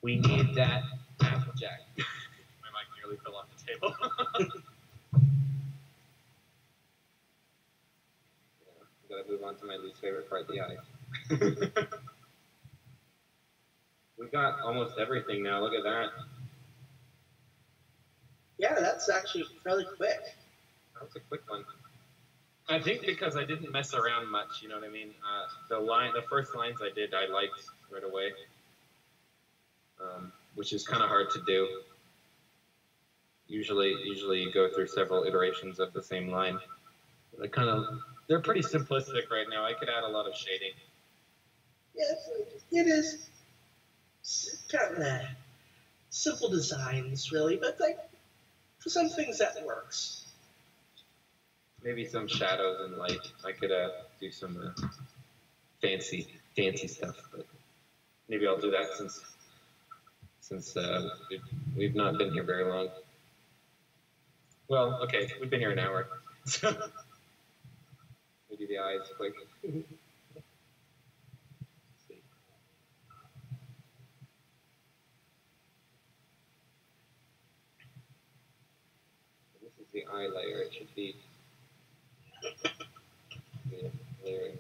We need that Applejack. My mic nearly fell off the table. Gotta move on to my least favorite part, the eye. We got almost everything now. Look at that. Yeah, that's actually fairly quick. That was a quick one. I think because I didn't mess around much, you know what I mean? The first lines I did, I liked right away, which is kind of hard to do. Usually you go through several iterations of the same line. They're pretty simplistic right now. I could add a lot of shading. Yeah, it is kind of simple designs, really, but like for some things that works. Maybe some shadows and light. I could do some fancy stuff, but maybe I'll do that since we've not been here very long. Well, okay, we've been here an hour, so maybe the eyes quick. This is the eye layer. It should be layering.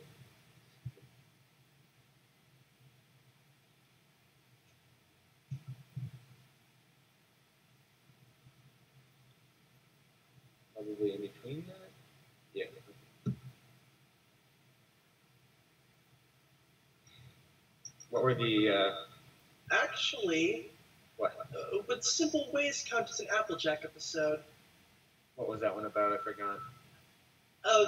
Probably in between that. Yeah. What were the? Actually, What? Would Simple Ways count as an Applejack episode? What was that one about? I forgot. Oh,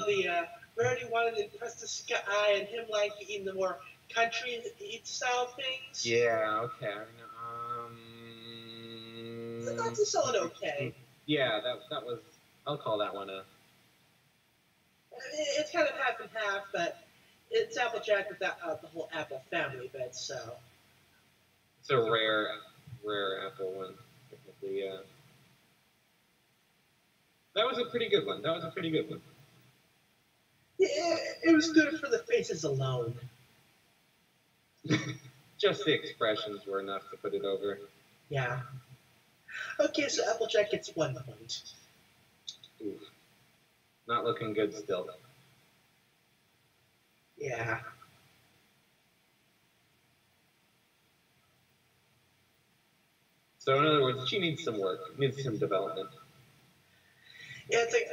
Rarity wanted to impress the sky and him like eating the more country style things. Yeah. Okay. That's a solid okay. Yeah, that was. I'll call that one a. It's kind of half and half, but it's Applejack without the whole Apple family bit, so. It's a rare Apple one, technically. Yeah. That was a pretty good one. Yeah, it was good for the faces alone. Just the expressions were enough to put it over. Yeah. Okay, so Applejack gets 1 point. Oof. Not looking good still. Yeah. So in other words, she needs some work, needs some development. Yeah, it's like,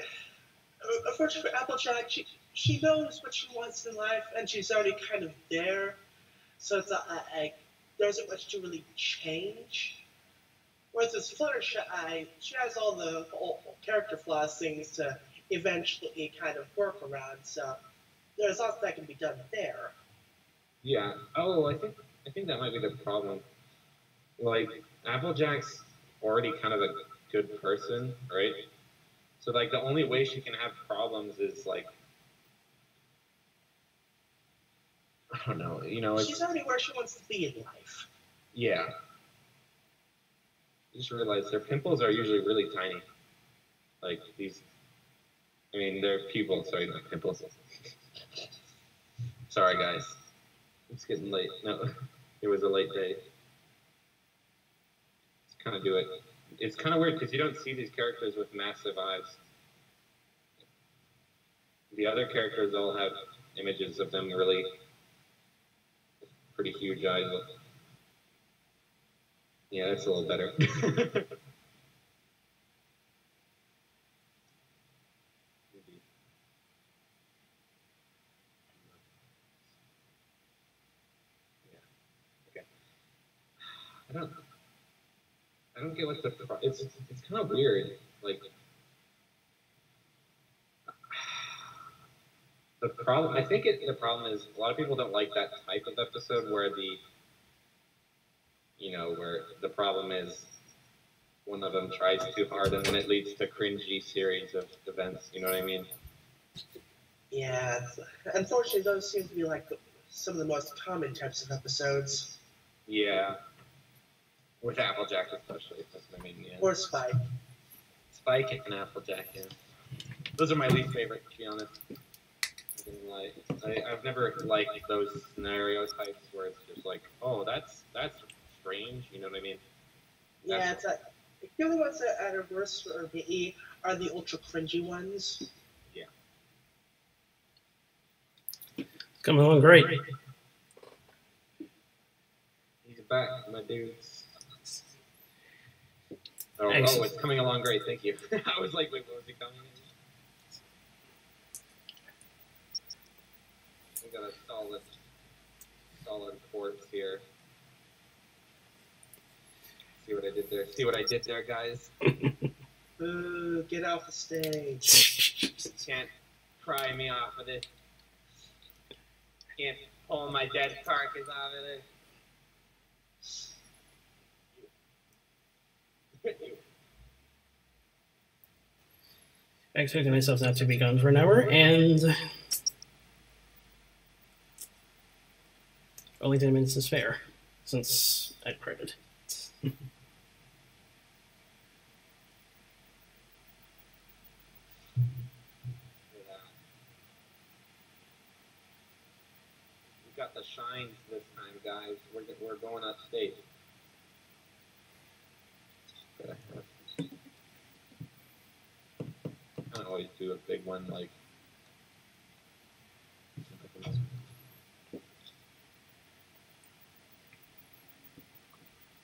unfortunately for Applejack, she knows what she wants in life, and she's already kind of there. So it's not like there isn't much to really change. Whereas with Fluttershy, she has all the character flaws things to eventually kind of work around. So there's lots that can be done there. Yeah. Oh, I think that might be the problem. Like, Applejack's already kind of a good person, right? So like the only way she can have problems is like, I don't know, She's already where she wants to be in life. Yeah. I just realized their pimples are usually really tiny. Like these, they're pupils, sorry, not pimples. Sorry, guys. It's getting late. No, it was a late day. Let's kind of do it. It's kind of weird because you don't see these characters with massive eyes. The other characters all have images of them really pretty huge eyes. Yeah, that's a little better. I don't get what it's kind of weird. Like the problem, the problem is a lot of people don't like that type of episode where where the problem is one of them tries too hard and then it leads to cringy series of events. You know what I mean? Yeah, unfortunately, those seem to be like some of the most common types of episodes. Yeah. With Applejack especially, that's what I mean, yeah. Or Spike. Spike and Applejack, yeah. Those are my least favorite, to be honest. I've never liked those scenario types where it's just like, oh, that's strange, you know what I mean? Yeah, it's like, the only ones that are worse for me are the ultra cringy ones. Yeah. Coming along great. He's back, my dudes. Oh, it's coming along great. Thank you. I was like, wait, what was it coming in? We got a solid corpse here. See what I did there? See what I did there, guys? Boo, get off the stage. Can't pry me off of this. Can't pull my dead carcass off of this. I expected myself not to be gone for an hour, and only 10 minutes to spare, since I credit. We got the shines this time, guys. We're going upstate. I don't always do a big one like.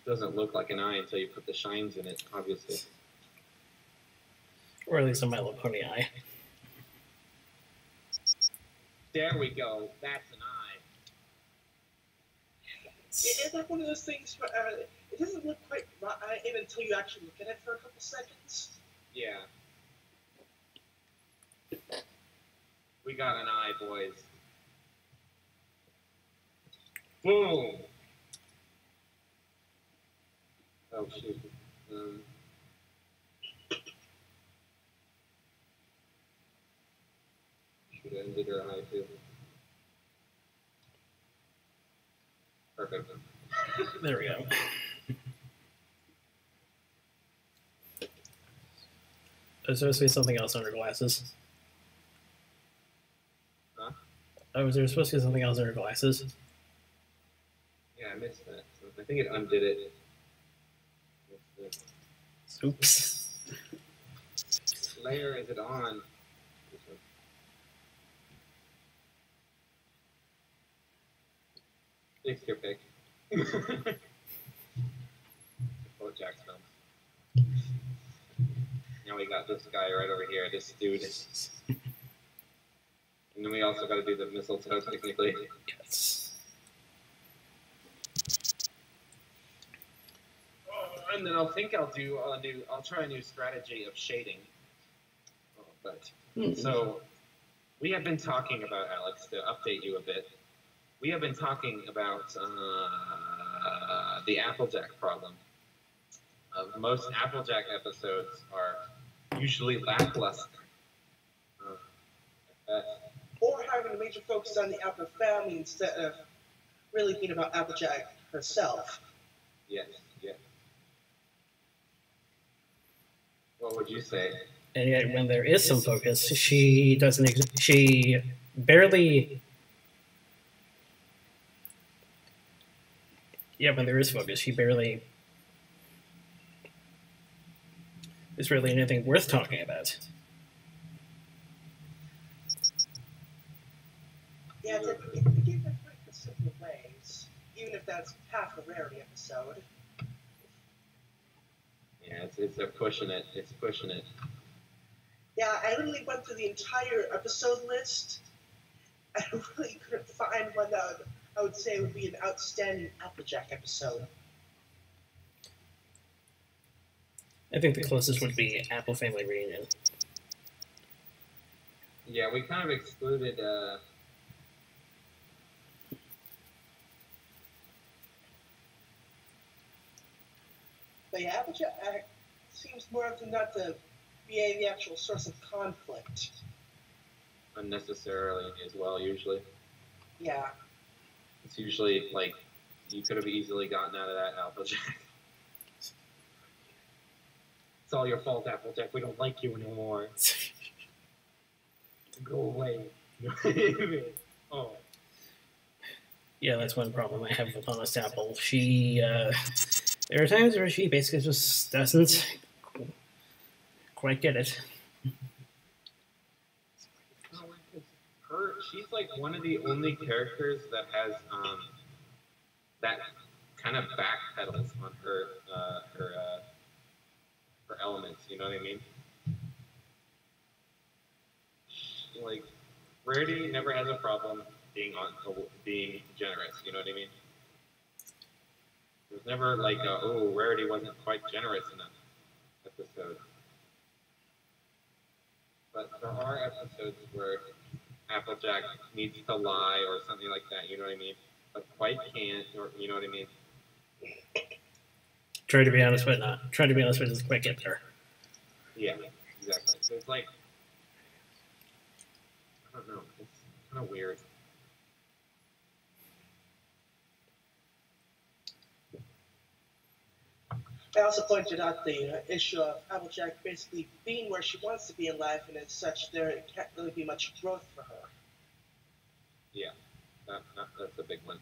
Doesn't look like an eye until you put the shines in it, obviously. Or at least a My Little Pony eye. There we go. That's an eye. It's like one of those things where it doesn't look quite right until you actually look at it for a couple seconds. Yeah. We got an eye, boys. Boom! Oh, shoot. Should have ended her eye, too. Perfect. There we go. There's supposed to be something else under glasses. Huh? Oh, was there supposed to be something else under glasses? Yeah, I missed that. So I think it undid it. Oops. Layer is it on? Takes your pick. Bojack's film. Now we got this guy right over here, this dude. And then we also got to do the mistletoe, technically. Yes. And then I'll try a new strategy of shading. So, we have been talking about, Alex, to update you a bit. We have been talking about the Applejack problem. Most Applejack episodes are usually lackluster. Or having a major focus on the Apple family instead of really being about Applejack herself. Yes, yes. What would you say? And yet, when there is some focus, she doesn't. She barely. Yeah, when there is focus, she barely. Is really anything worth talking about. Yeah, they give that quite in simple ways, even if that's half a rarity episode. Yeah, they're pushing it. It's pushing it. Yeah, I literally went through the entire episode list. I really couldn't find one that I would say would be an outstanding Applejack episode. I think the closest would be Apple Family Reunion. Yeah, we kind of excluded. But yeah, Applejack seems more often not to be the actual source of conflict. Unnecessarily as well, usually. Yeah. It's usually like you could have easily gotten out of that, Applejack. It's all your fault, Applejack. We don't like you anymore. Go away. Oh. Yeah, that's one problem I have with Honest Apple. She, there are times where she basically just doesn't quite get it. She's like one of the only characters that has that kind of backpedals on elements. You know what I mean? Like, Rarity never has a problem being generous. You know what I mean? There's never like, oh, Rarity wasn't quite generous in that episode. But there are episodes where Applejack needs to lie or something like that. You know what I mean? But quite can't, or you know what I mean? Try to be honest, but not. Try to be honest, but doesn't quite get there. Yeah, exactly. So it's like, I don't know. It's kind of weird. I also pointed out the issue of Applejack basically being where she wants to be in life, and as such, there can't really be much growth for her. Yeah, that's a big one.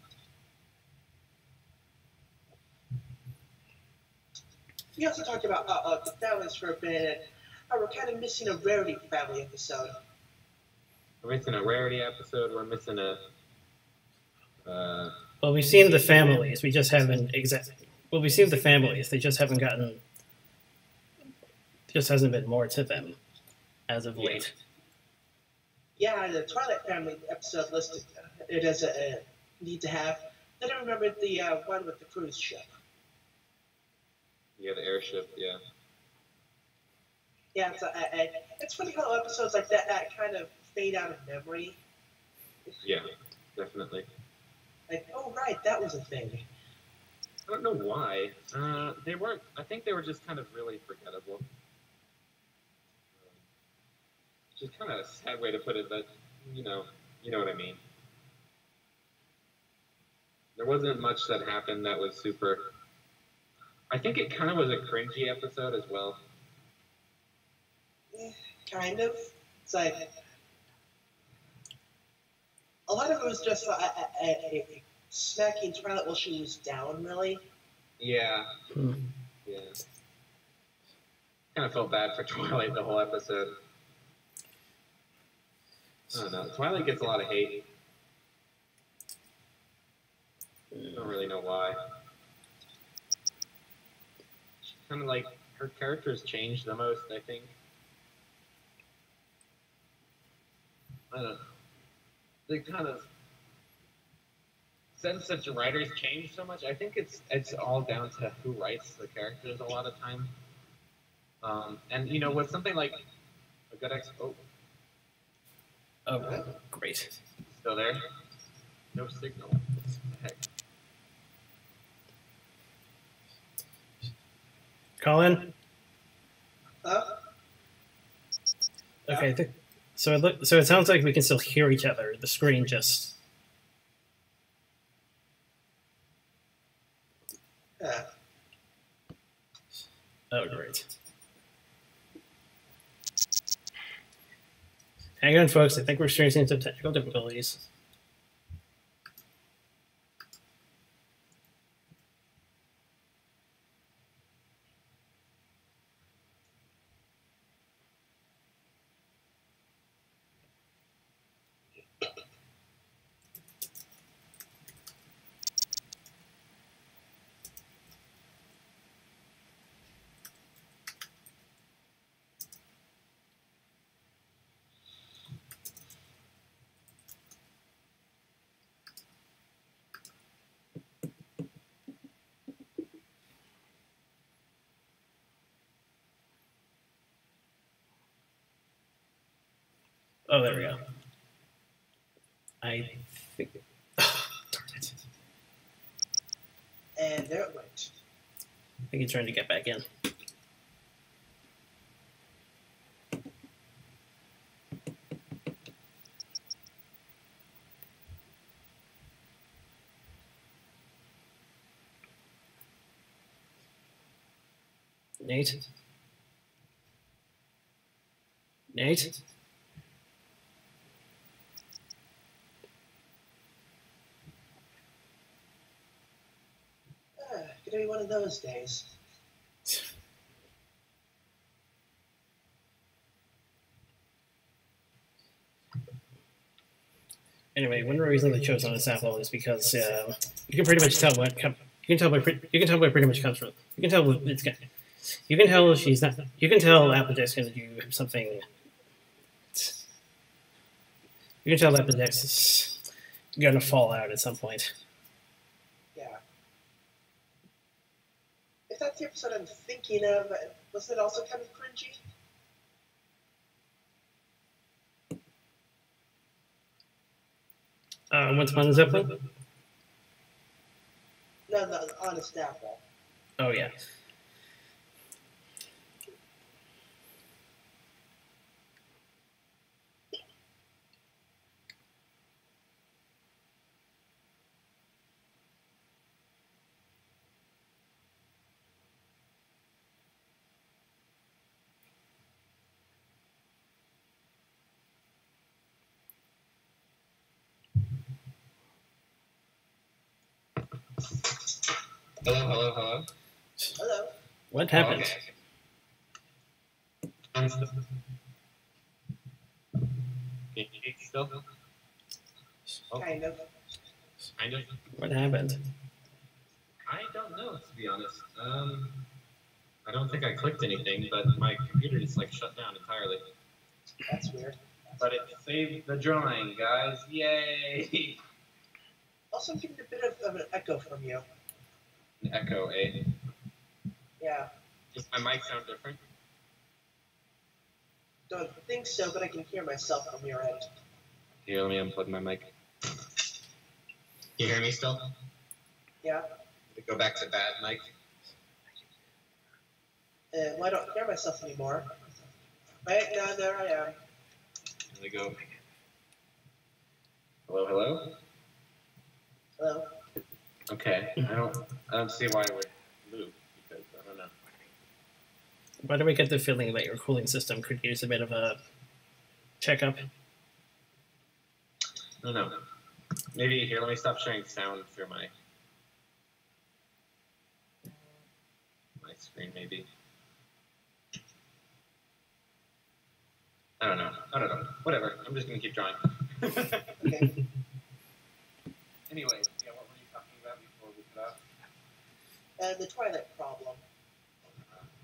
We also talked about the families for a bit, and we're kind of missing a Rarity family episode. We're missing a Rarity episode. We're missing a. Well, we've seen the families. We just haven't exactly. Well, we've seen the families. They just haven't gotten. Just hasn't been more to them, as of late. Yeah, the Twilight family episode listed it as a need to have. Then I remembered the one with the cruise ship. Yeah, the airship. Yeah. Yeah, it's funny how episodes like that kind of fade out of memory. Yeah, definitely. Like, oh right, that was a thing. I don't know why. They weren't. I think they were just kind of really forgettable. Which is kind of a sad way to put it, but you know what I mean. There wasn't much that happened that was super. I think it kind of was a cringy episode as well. Kind of. It's like a lot of it was just a smacking Twilight while she was down, really. Yeah. Yeah. Kind of felt bad for Twilight the whole episode. I don't know. Twilight gets a lot of hate. I don't really know why. Kind of like her character's changed the most, I think. I don't know. They kind of since the writers changed so much, I think it's all down to who writes the characters a lot of time. And with something like a good Oh, great. Still there? No signal. What the heck? Colin? Huh? Okay, so it sounds like we can still hear each other. The screen just... Yeah. Oh, great. Hang on, folks. I think we're experiencing some technical difficulties. Oh, there we go. I think... Oh, darn it. And there it went. I think he's trying to get back in. Nate? Nate? Gonna be one of those days. Anyway, one reason they chose on a sample is because you can pretty much tell what pretty much comes from. You can tell You can tell she's not. You can tell Applejack's going to do something. You can tell Applejack's is going to fall out at some point. Yeah. If that's the episode I'm thinking of, wasn't it also kind of cringy? Once upon a Zeppelin? No, the Honest Apple. Oh, yeah. Hello. Hello. What happened? Okay. Can you speak still? Oh, Kind of. kind of. What happened? I don't know, to be honest. I don't think I clicked anything, but my computer just like shut down entirely. That's weird. But it saved the drawing, guys. Yay! Also, I'm getting a bit of an echo from you. An echo, eh? Yeah. Does my mic sound different? Don't think so, but I can hear myself from your end. Here, let me unplug my mic. Can you hear me still? Yeah. Go back to bad mic. Well, I don't hear myself anymore. Right now, there I am. There we go. Hello. Hello. Okay. I don't see why it would move because I don't know. Why do we get the feeling that your cooling system could use a bit of a checkup? I don't know. Maybe here. Let me stop sharing sound through my screen. Maybe. I don't know. Whatever. I'm just gonna keep drawing. Okay. Anyway, yeah. What were you talking about before we cut off? The Twilight problem.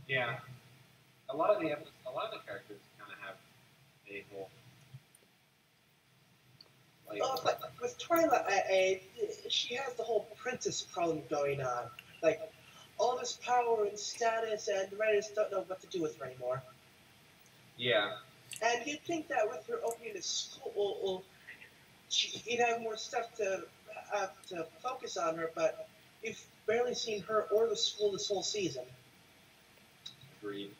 Yeah. A lot of the characters kind of have a whole like. Oh, but with Twilight, she has the whole princess problem going on. Like, all this power and status, and the writers don't know what to do with her anymore. Yeah. And you'd think that with her opening a school, you'd have more stuff to focus on her, but you've barely seen her or the school this whole season. Agreed.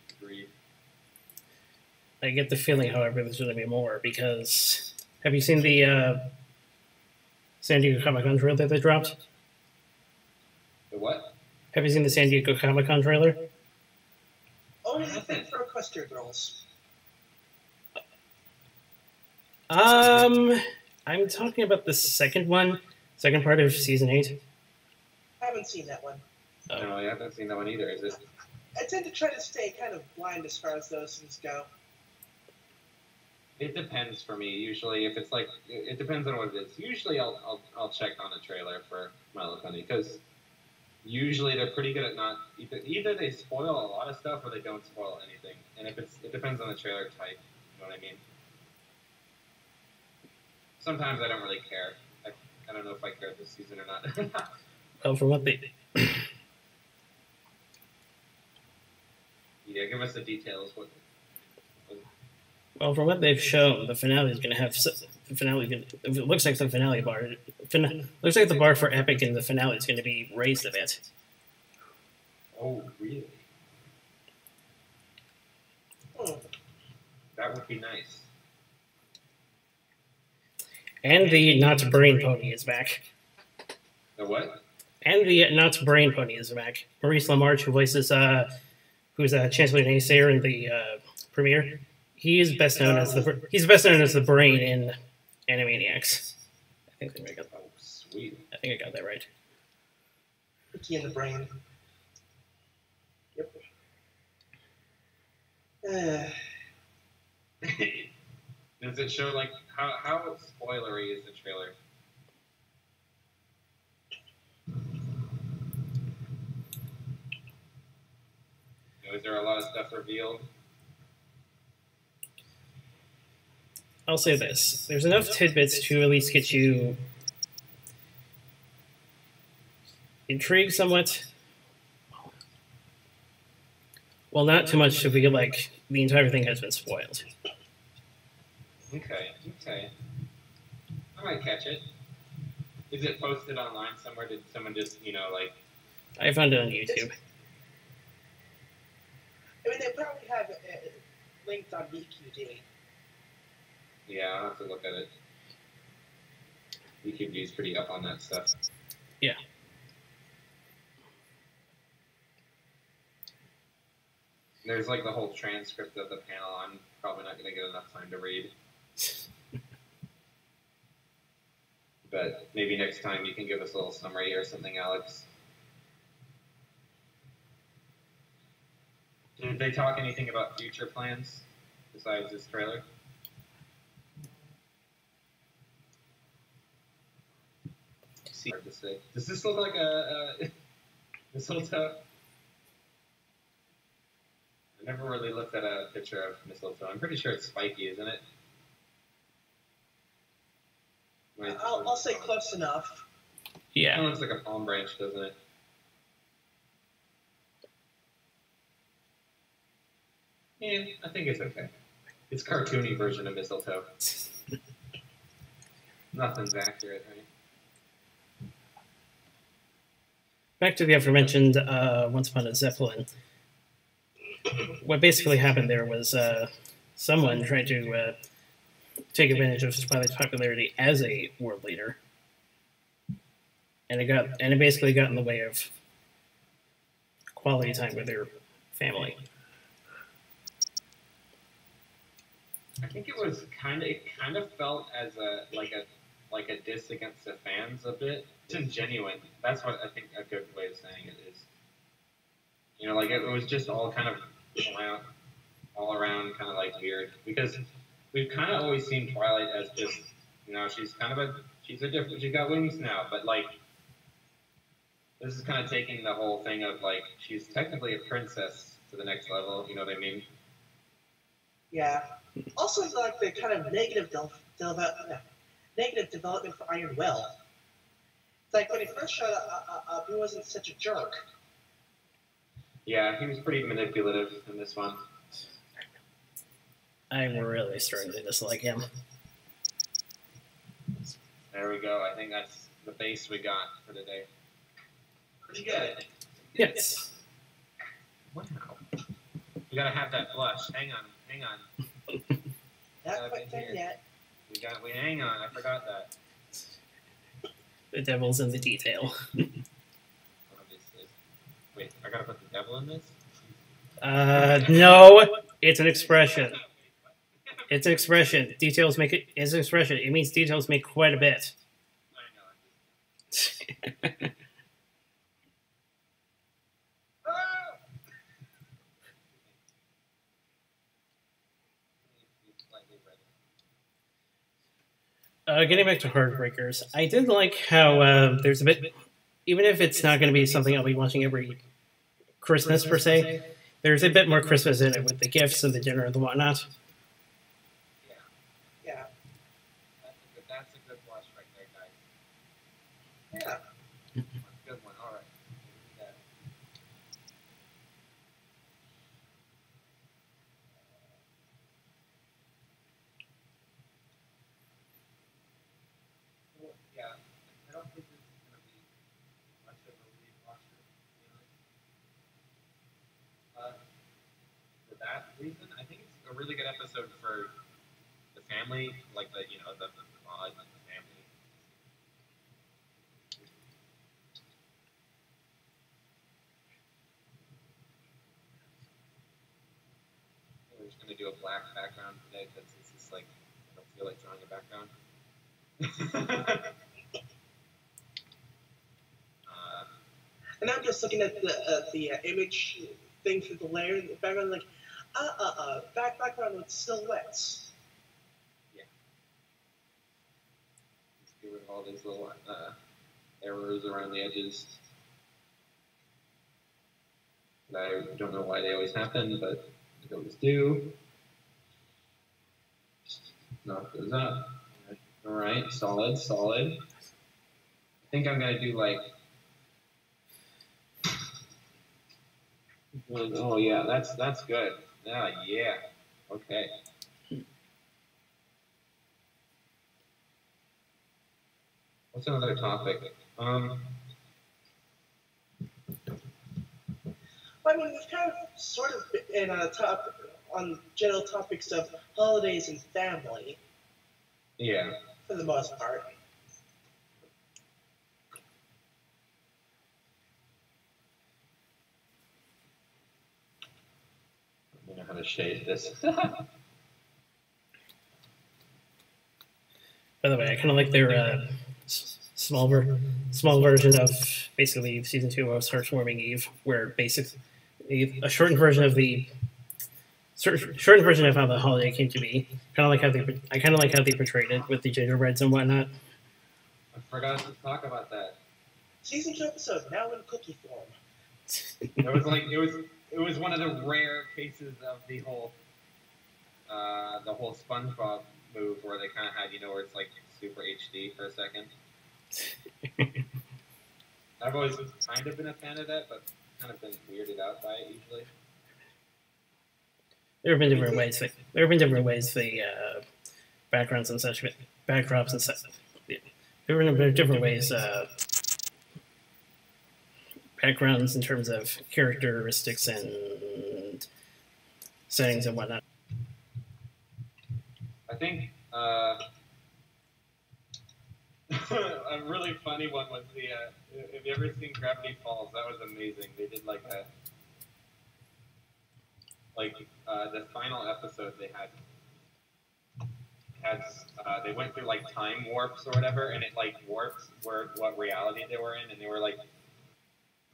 I get the feeling, however, there's going to be more because have you seen the San Diego Comic-Con trailer that they dropped? The what? Have you seen the San Diego Comic-Con trailer? Only the thing for Equestria Girls. I'm talking about the second part of season 8. Haven't seen that one. Oh. No, I haven't seen that one either. Is it? I tend to try to stay kind of blind as far as those things go. It depends for me. Usually, if it's like, it depends on what it is. Usually, I'll check on a trailer for My Little Pony because usually they're pretty good at not either they spoil a lot of stuff or they don't spoil anything. And if it depends on the trailer type. You know what I mean? Sometimes I don't really care. I don't know if I care this season or not. Well, from what they Yeah, give us the details. Well, from what they've shown, the finale is going to have the finale. It looks like the finale bar. Looks like the bar for epic in the finale is going to be raised a bit. Oh, really? That would be nice. And the Not Brain Pony is back. The what? And the Not Brain Pony is back. Maurice LaMarche, who voices who's Chancellor Naysayer in the premiere. He is best known as the brain in Animaniacs. I think I got that. Oh, sweet. I think I got that right. Key in the brain. Yep. Does it show like how spoilery is the trailer? Was there a lot of stuff revealed? I'll say this. There's enough tidbits to at least get you intrigued somewhat. Well, not too much to feel like the entire thing has been spoiled. Okay. I might catch it. Is it posted online somewhere? Did someone just, like... I found it on YouTube. I mean, they probably have linked on VQD. Yeah, I'll have to look at it. VQD is pretty up on that stuff. Yeah. There's like the whole transcript of the panel. I'm probably not going to get enough time to read. But maybe next time you can give us a little summary or something, Alex. Did they talk anything about future plans besides this trailer? Hard to say. Does this look like a mistletoe? I never really looked at a picture of mistletoe. I'm pretty sure it's spiky, isn't it? I'll say close enough. Yeah. It looks like a palm branch, doesn't it? Yeah, I think it's okay. It's cartoony version of mistletoe. Nothing's accurate, right? Back to the aforementioned Once Upon a Zeppelin. What basically happened there was someone tried to take advantage of Twilight popularity as a world leader, and it basically got in the way of quality time with their family. I think it kind of felt as like a diss against the fans a bit. It's ingenuine. That's what I think a good way of saying it is. Like it was just all kind of all around kind of like weird, because we've kind of always seen Twilight as just, she's got wings now, but like this is kind of taking the whole thing of like she's technically a princess to the next level. You know what I mean? Yeah. Also, like the kind of negative development for Iron Will. It's like when he first showed up, he wasn't such a jerk. Yeah, he was pretty manipulative in this one. I'm really starting to dislike him. There we go. I think that's the base we got for today. Pretty good. Yes. Wow. We gotta have that blush. Hang on. Not quite done yet. Hang on. I forgot that. The devil's in the detail. Obviously. Wait, I gotta put the devil in this? No. It's an expression. It's an expression. Details make it. It's an expression. It means details make quite a bit. I know. Getting back to Hearthbreakers, I did like how there's a bit, even if it's not going to be something I'll be watching every Christmas per se, there's a bit more Christmas in it with the gifts and the dinner and the whatnot. Yeah. That's a good blush right there, guys. Yeah. Good one. All right. Yeah, I don't think this is going to be much of a rewatcher, to be honest. For that reason, I think it's a really good episode for the family, like the mod and the family. We're just going to do a black background today because it's just like, I don't feel like drawing a background. And I'm just looking at the image thing for the layer in the background, like, background with silhouettes. Yeah. Let's get rid of all these little errors around the edges. I don't know why they always happen, but they always do. Knock those up. All right, solid, solid. I think I'm gonna do like. Oh yeah, that's good. Yeah. Okay. What's another topic? Well, I mean, we've kind of sort of been on on general topics of holidays and family. Yeah. For the most part. I don't know how to shade this. By the way, I kind of like their small version of basically season 2 of Hearthwarming Eve, where basically a shortened version of how the holiday came to be. I kind of like how they portrayed it with the gingerbreads and whatnot. I forgot to talk about that. Season 2 episode now in cookie form. It was one of the rare cases of the whole SpongeBob move where they kind of had, where it's like super HD for a second. I've always kind of been a fan of that, but kind of been weirded out by it usually. There have been different ways the backgrounds and such, backdrops and such. There have been different ways backgrounds in terms of characteristics and settings and whatnot. I think a really funny one was have you ever seen Gravity Falls? That was amazing. They did the final episode they they went through like time warps or whatever, and it like warps what reality they were in, and they were like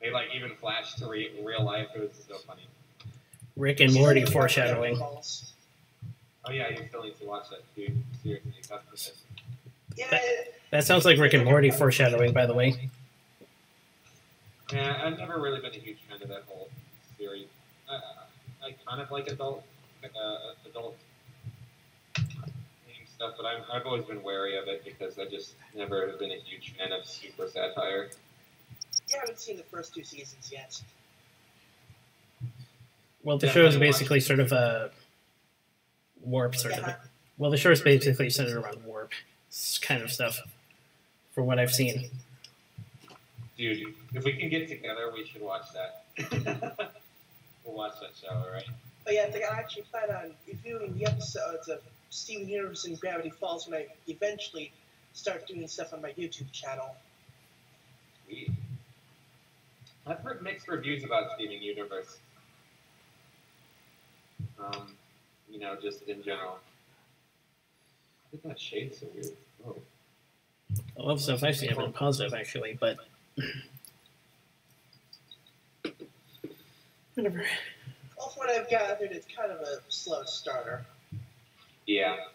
they like even flashed to real life. It was so funny. Rick and Morty foreshadowing. Oh yeah, you still need to watch that too. Seriously, yeah. That sounds like Rick and Morty foreshadowing, by the way. Yeah, I've never really been a huge fan of that whole series. I kind of like adult stuff, but I've always been wary of it because I just never have been a huge fan of super satire. You haven't seen the first 2 seasons yet. Well, the show is basically sort of a warp sort of. Well, the show is basically centered around warp kind of stuff, from what I've seen. Dude, if we can get together, we should watch that. We'll watch that show, all right? But yeah, I actually plan on reviewing the episodes of Steven Universe and Gravity Falls when I eventually start doing stuff on my YouTube channel. Sweet. I've heard mixed reviews about Steven Universe. Just in general. I think that shade's so weird. Oh. A lot of stuff I've seen have been positive, actually, but whatever. Well, from what I've gathered, it's kind of a slow starter. Yeah,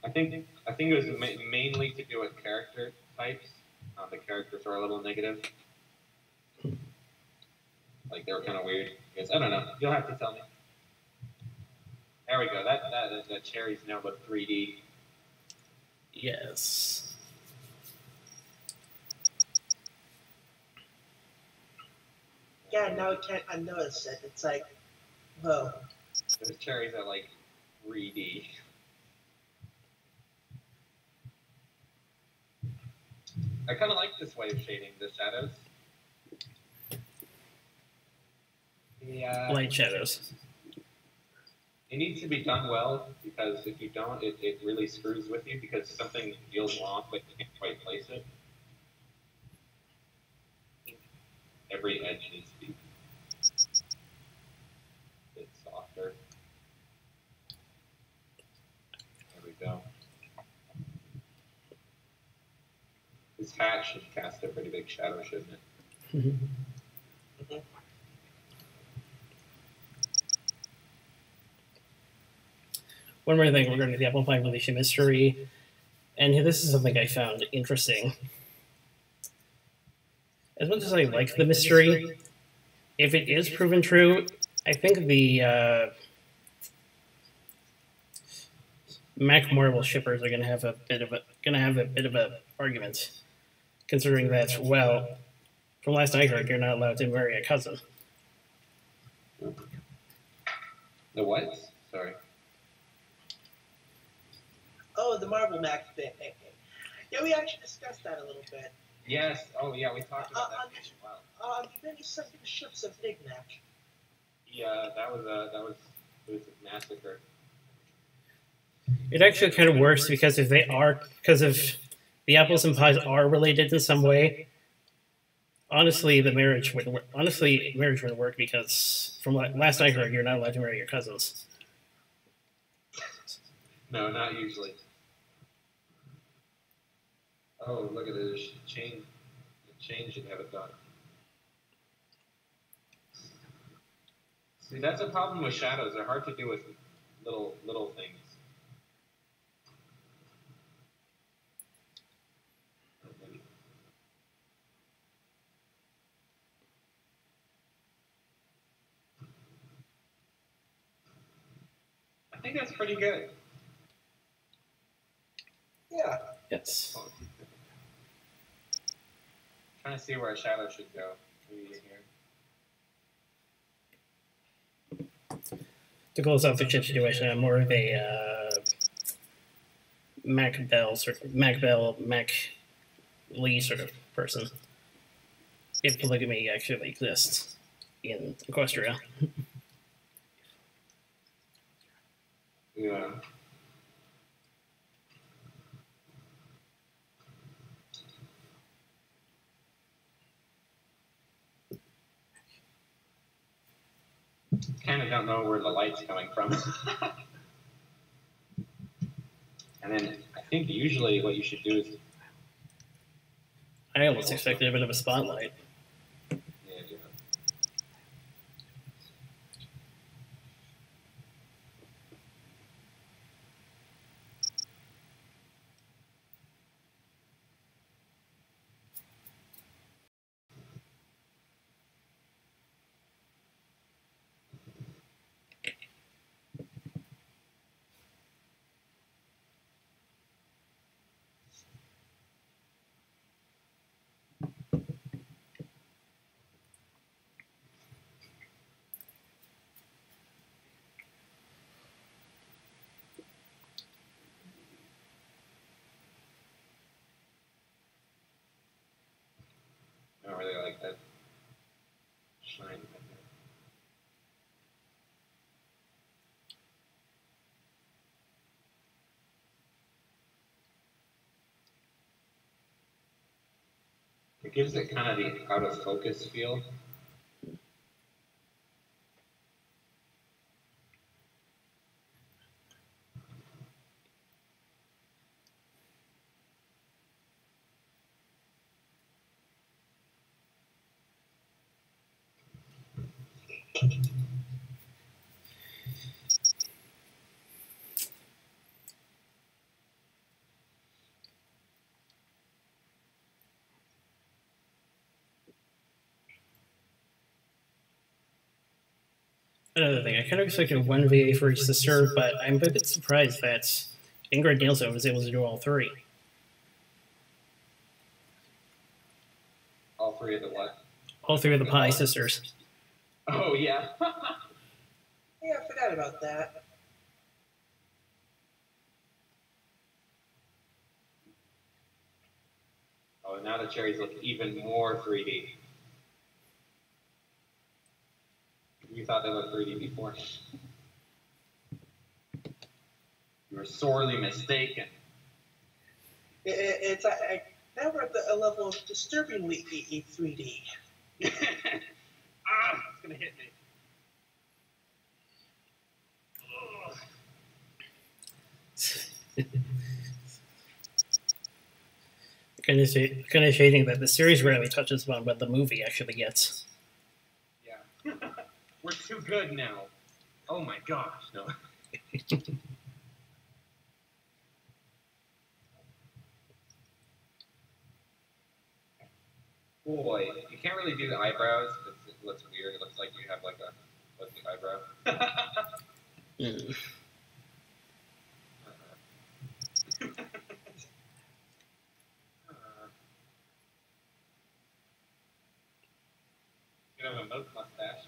I think it was mainly to do with character types. The characters are a little negative. Like they were kind of weird. I don't know. You'll have to tell me. There we go. That cherries now look 3D. Yes. Yeah, now I can't unnotice it. It's like, whoa. Those cherries are like 3D. I kind of like this way of shading the shadows. Light shadows. It needs to be done well, because if you don't, it really screws with you, because something feels wrong, but you can't quite place it. Every edge needs to be a bit softer. There we go. This hat should cast a pretty big shadow, shouldn't it? Mm-hmm. One more thing regarding the Apple Pie Relation mystery, and this is something I found interesting. As much as I like the mystery, if it is proven true, I think the Mac Marvel shippers are going to have a bit of a argument, considering that, well, from last I heard, you're not allowed to marry a cousin. The what? Sorry. Oh, the Marvel Mac thing. Yeah, we actually discussed that a little bit. Yes. Oh, yeah. We talked about that. Wow. Many second ships of Big Mac. Yeah, that was a massacre. It actually kind of works because if the apples and pies are related in some way, honestly, marriage wouldn't work because from last I heard, you're not allowed to marry your cousins. No, not usually. Oh, look at this chain. The chain should have a dot. See, that's a problem with shadows. They're hard to do with little things. I think that's pretty good. Yeah. Yes. Trying to see where a shadow should go. Maybe here. To close out the situation, I'm more of a Mac Lee sort of person. If polygamy actually exists in Equestria. Yeah. Kind of don't know where the light's coming from. And then I think usually what you should do is... I almost expected a bit of a spotlight. Yeah. I don't really like that shine right there. It gives it kind of the out of focus feel. Another thing, I kind of expected one VA for each sister, but I'm a bit surprised that Ingrid Nielsen was able to do all three. All three of the what? All three of the Pie sisters. Oh, yeah. Yeah, I forgot about that. Oh, now the cherries look even more 3D. You thought they looked 3D before. You were sorely mistaken. It's never at a level of disturbingly 3D. It's gonna hit me. Kind of shading that the series rarely touches upon what the movie actually gets. Yeah. We're too good now. Oh my gosh, no. Boy, you can't really do the eyebrows. It looks weird. It looks like you have like a eyebrow. Mm. You have a milk mustache.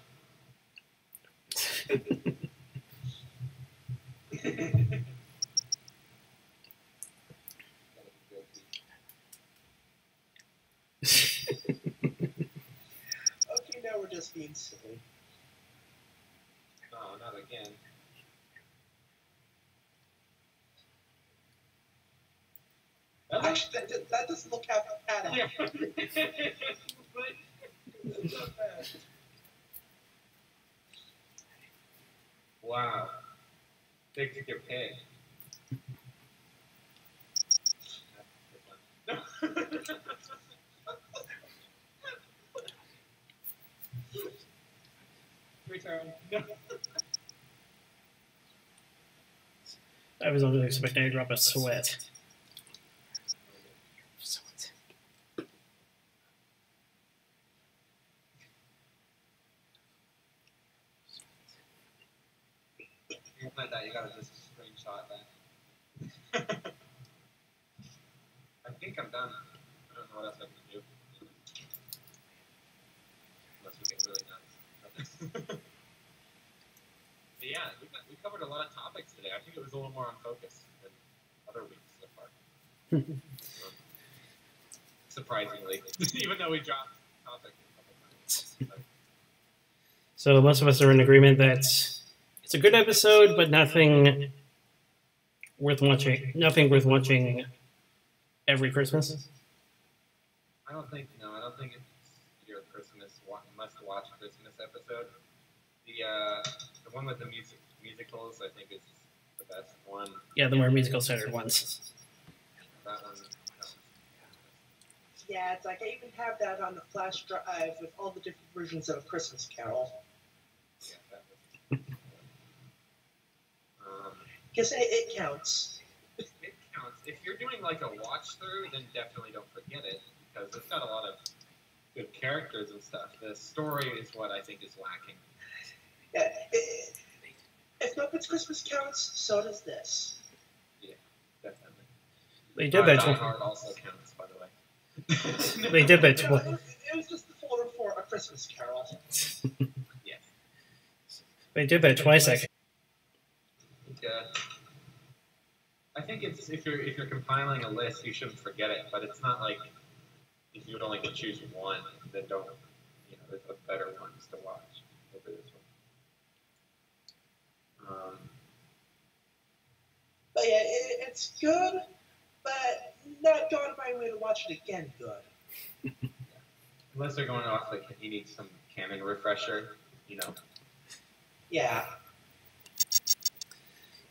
Okay, now we're just being silly. No, not again. Actually, that doesn't look half bad. Yeah. It's not bad. Wow. Take your pig. Return. No. I was only expecting to drop a sweat. You played that, you gotta just screenshot that. I think I'm done. I don't know what else I can do. Unless we get really nuts. But yeah, we covered a lot of topics today. I think it was a little more on focus than other weeks so far. Surprisingly, even though we dropped topics a couple times. So most of us are in agreement that it's a good episode, but nothing worth watching. Nothing worth watching every Christmas. I don't think it's your Christmas must-watch Christmas episode. The one with the musicals, I think, is the best one. Yeah, the more musical-centered ones. That one. Yeah, it's like I even have that on the flash drive with all the different versions of A Christmas Carol. Yeah, that was. Because it counts. It counts. If you're doing like a watch through, then definitely don't forget it because it's got a lot of good characters and stuff. The story is what I think is lacking. Yeah, if Muppets Christmas counts, so does this. Yeah, definitely. They did that. Die Hard also counts, by the way. They did that. It was just the folder for A Christmas Carol. Yeah. They did that twice. I think it's if you're compiling a list, you shouldn't forget it. But it's not like if you would only could choose one, then don't. There's better ones to watch over this one. But yeah, it's good, but not going my way to watch it again. Good. Unless they're going off like you need some canon refresher, Yeah.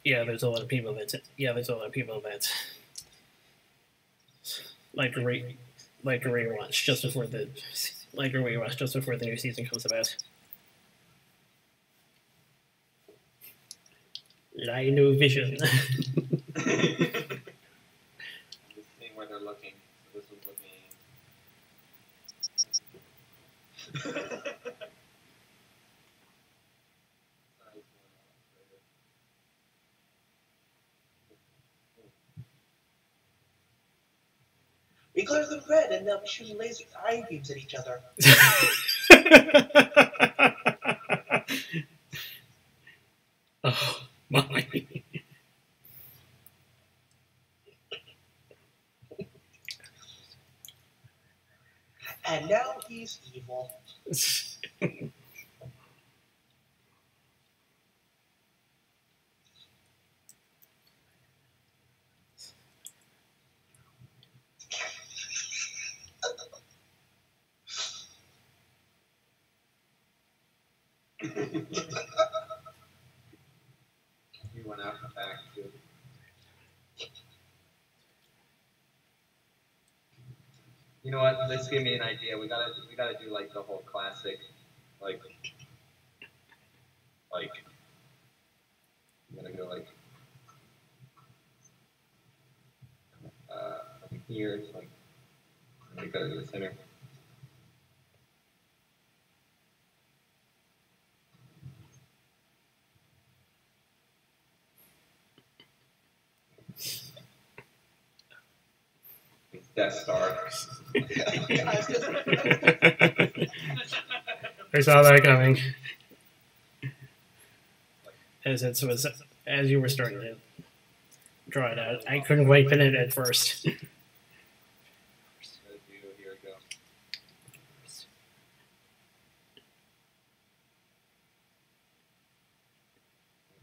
Yeah, there's a lot of people that like to rewatch just before the new season comes about. I know vision. I'm just seeing where they're looking. So this was looking. We color them red, and they'll be shooting laser eye beams at each other. Oh my! And now he's evil. You went out and back too. You know what? This gave me an idea. We gotta do like the whole classic, like I'm gonna go like here. It's like we gotta do the center. Death Star. I saw that coming. As you were starting to draw it out, I couldn't quite pin it at first. Here we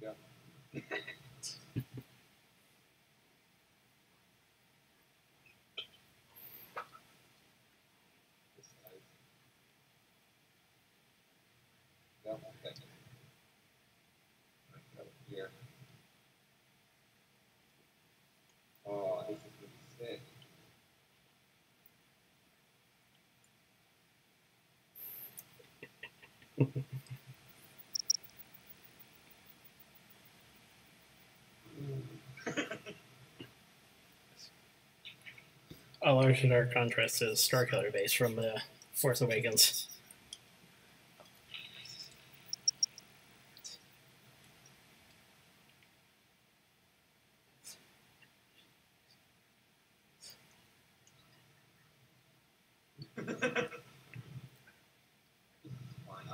go. Here. Oh, this is really sick. A large and dark contrast to the Starkiller base from Force Awakens.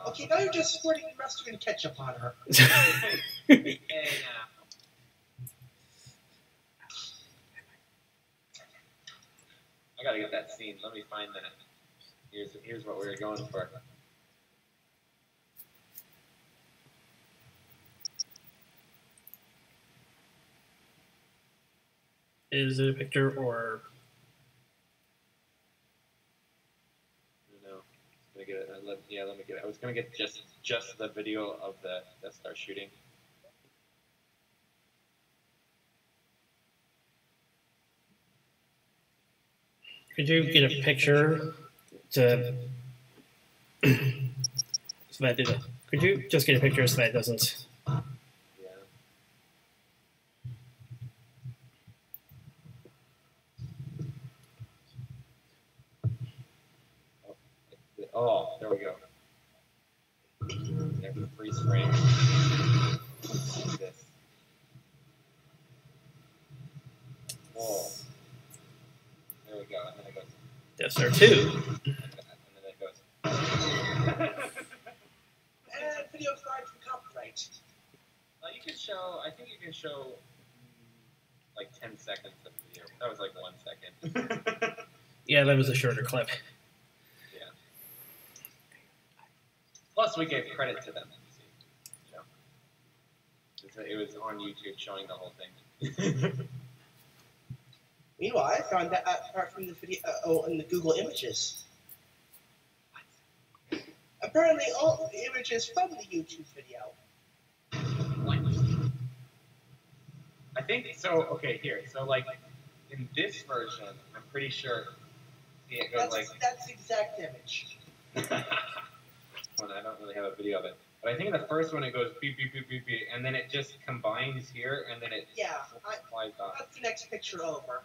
Okay, now you're just squirting mustard and ketchup on her. And, I gotta get that scene. Let me find that. Here's what we were going for. Is it a picture or? No, let me get it. Let me get it. I was gonna get just the video of the Death Star shooting. Could you get a picture to so that it? Could you just get a picture so that it doesn't? Oh, there we go. There's the freeze frame. This. Whoa. There we go. And then it goes. Death Star 2. And then it goes. And video flagged for copyright. You can show. I think you can show like 10 seconds of video. That was like 1 second. Yeah, that was a shorter clip. Plus, we gave credit to them. You know? It was on YouTube showing the whole thing. Meanwhile, I found that apart from the video, in the Google Images. Apparently, all the images from the YouTube video. What? I think so. Okay, here. So, like, in this version, I'm pretty sure. See, it goes That's the exact image. I don't really have a video of it, but I think in the first one it goes beep beep beep beep beep, and then it just combines here, and then it flies off. That's the next picture over.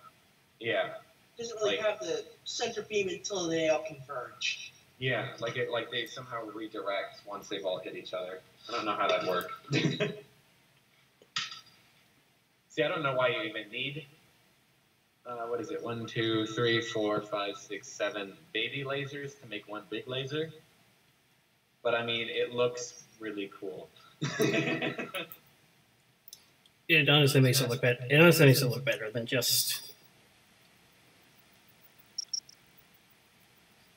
Yeah. Doesn't really have the center beam until they all converge. Yeah, like they somehow redirect once they've all hit each other. I don't know how that works. See, I don't know why you even need. What is it? 1, 2, 3, 4, 5, 6, 7 baby lasers to make one big laser. But I mean, it looks really cool. It honestly makes it look better. It honestly makes it look better than just.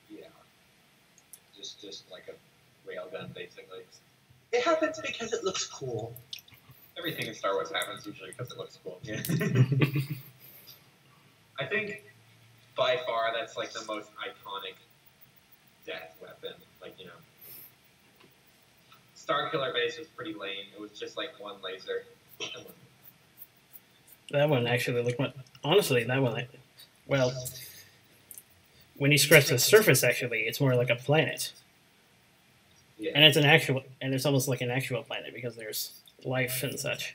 Yeah. Just like a railgun, basically. It happens because it looks cool. Everything in Star Wars happens usually because it looks cool. Yeah. I think by far that's like the most iconic death weapon. Like, you know. Starkiller base was pretty lame. It was just like one laser. That one actually looked. Honestly, that one. Well, when you scratch the surface, actually, it's more like a planet. Yeah. And it's almost like an actual planet because there's life and such.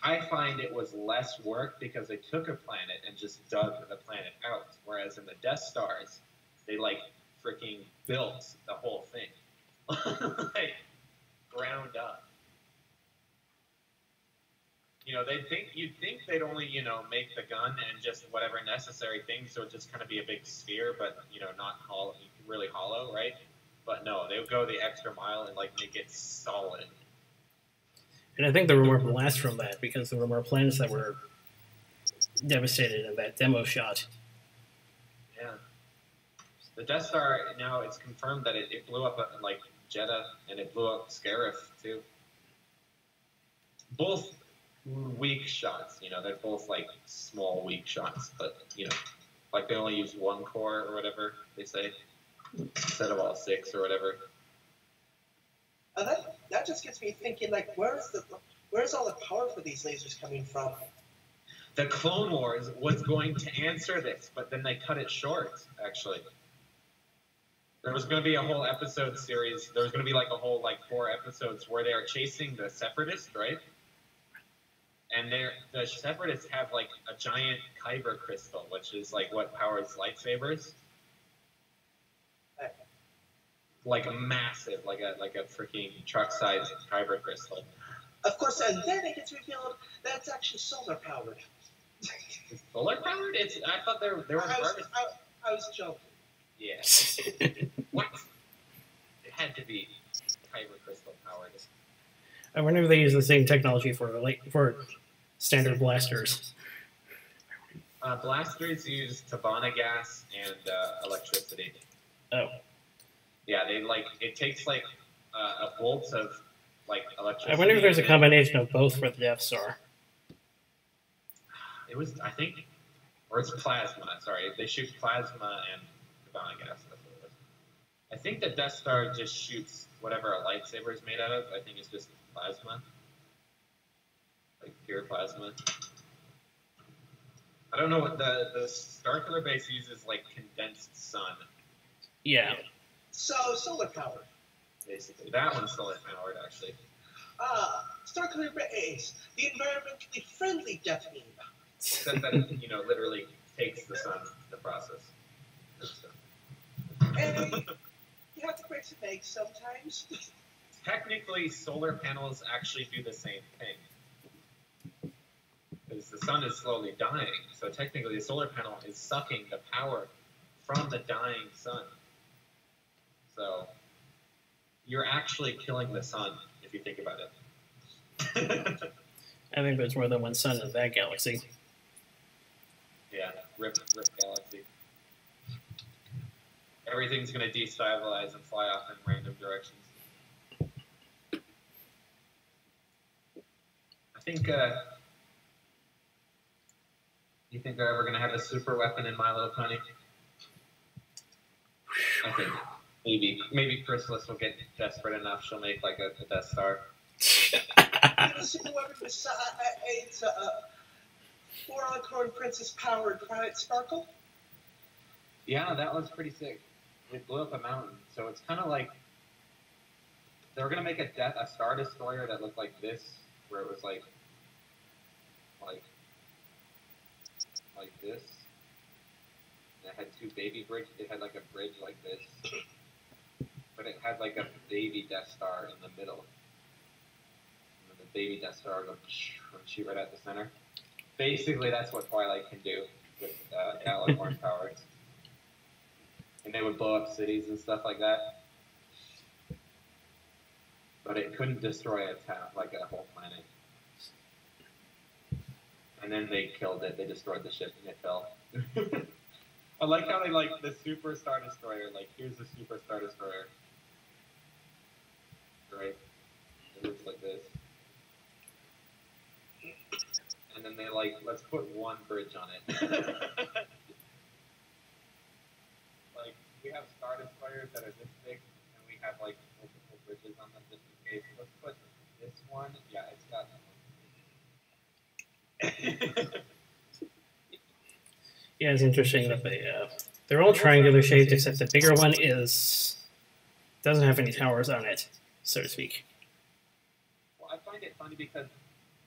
I find it was less work because they took a planet and just dug the planet out, whereas in the Death Stars, they like freaking built the whole thing. Like, ground up. you'd think they'd only, make the gun and just whatever necessary things, so it'd just kind of be a big sphere, but, not hollow, really hollow, right? But no, they would go the extra mile and, make it solid. And I think there were more blasts from that because there were more planets that were devastated in that demo shot. Yeah. The Death Star, now it's confirmed that it blew up, Jeddah, and it blew up Scarif, too. Both weak shots, they're both, small, weak shots, but, they only use one core or whatever they say, instead of all 6 or whatever. That just gets me thinking, where's all the power for these lasers coming from? The Clone Wars was going to answer this, but then they cut it short, actually. There was going to be a whole episode series. There was going to be, a whole, 4 episodes where they are chasing the Separatists, right? And the Separatists have, a giant kyber crystal, which is, what powers lightsabers. Massive, like a freaking truck-sized kyber crystal. Of course, and then it gets revealed that's actually solar-powered. It's solar-powered? I thought they were I was joking. Yes. What? It had to be kyber crystal powered. I wonder if they use the same technology for standard blasters. Blasters use Tabana gas and electricity. Oh. Yeah, it takes a bolt of electricity. I wonder if there's a combination of both for the Death Star. It was, I think, or it's plasma. Sorry, they shoot plasma and Tabana gas. That's what it was. I think the Death Star just shoots whatever a lightsaber is made out of. I think it's just plasma, pure plasma. I don't know what the Starkiller base uses, condensed sun. Yeah. So, solar powered. Basically. That one's solar powered, actually. Starkiller base, the environmentally friendly Death Beam. Except that it, literally takes the sun to process. And you have to break some eggs sometimes. Technically, solar panels actually do the same thing. Because the sun is slowly dying, so technically the solar panel is sucking the power from the dying sun. So, you're actually killing the sun, if you think about it. I think there's more than one sun in that galaxy. Yeah, rip galaxy. Everything's going to destabilize and fly off in random directions. I think, you think they're ever going to have a super weapon in My Little Pony? I think. Maybe Chrysalis will get desperate enough. She'll make a Death Star. The super weapon besides 4 Encore Princess powered Planet Sparkle? Yeah, that was pretty sick. It blew up a mountain, so it's kind of like they were gonna make a Star Destroyer that looked like this, where it was like this. And it had 2 baby bridges. It had a bridge like this. But it had a baby Death Star in the middle. And then the baby Death Star would go and shoot right at the center. Basically, that's what Twilight can do with Galacorn powers. And they would blow up cities and stuff like that. But it couldn't destroy a town, a whole planet. And then they killed it. They destroyed the ship and it fell. I like how they the Super Star Destroyer. Here's the Super Star Destroyer. Right? It looks like this. And then they let's put one bridge on it. We have Star Destroyers that are this big, and we have multiple bridges on them just in case. Let's put this one. Yeah, it's got that one. Yeah, it's interesting that they're all triangular shaped, except the bigger one doesn't have any towers on it, so to speak. Well, I find it funny because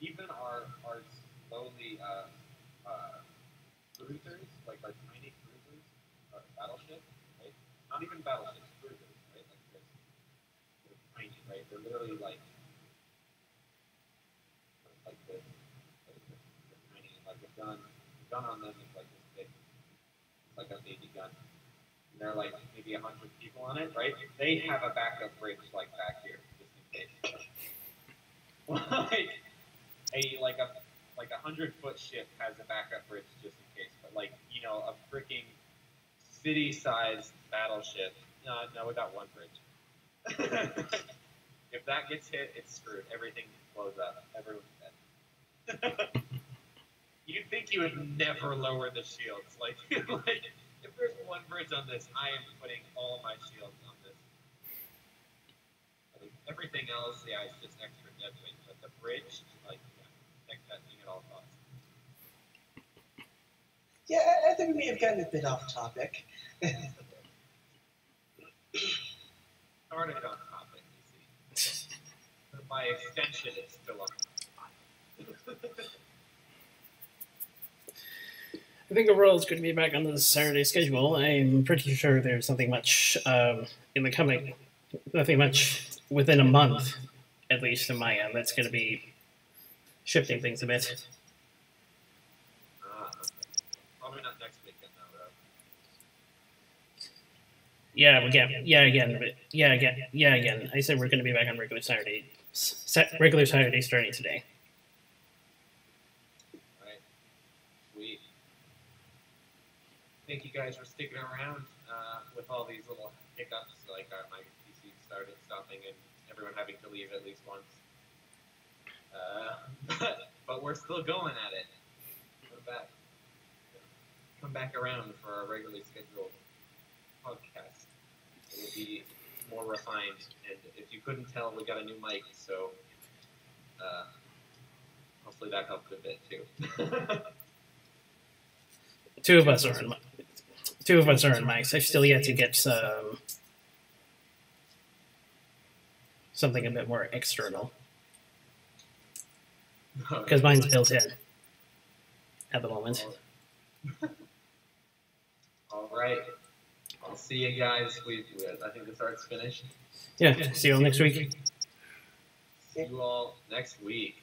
even our slowly cruisers, our tiny cruisers, battleships, right? Not even battleships, cruisers, right? They're tiny, right? They're literally like this. gun on them is like this big, like a baby gun. And there are like maybe 100 people on it, right? They have a backup bridge like back here, just in case. like a 100-foot ship has a backup bridge just in case. But like, you know, a freaking city-sized battleship, no, without one bridge. If that gets hit, it's screwed. Everything blows up. Everyone's dead. You'd think you would never lower the shields. Like if there's one bridge on this, I am putting all my shields on this. Like, everything else, yeah, it's just extra deadweight. But the bridge, like, protect that thing at all costs. Yeah, I think we may have gotten a bit off topic. Started on topic, you see. But by extension, it's still on. I think overall it's good to be back on the Saturday schedule. I'm pretty sure there's nothing much in the coming, nothing much within a month, at least in my end, that's going to be shifting things a bit. Okay. Probably not next weekend, though, right? Again. I said we're going to be back on regular Saturday starting today. Right. Sweet. Thank you guys for sticking around with all these little hiccups, like my PC started stopping and everyone having to leave at least once. But we're still going at it. We're back. Come back around for our regularly scheduled podcast. It will be more refined, and if you couldn't tell, we got a new mic, so hopefully that helped a bit too. Two of us are in mics. I've still yet to get something a bit more external, because mine's built in at the moment. All right. I'll see you guys. I think this art's finished. Yeah, see you all next week. See you all next week.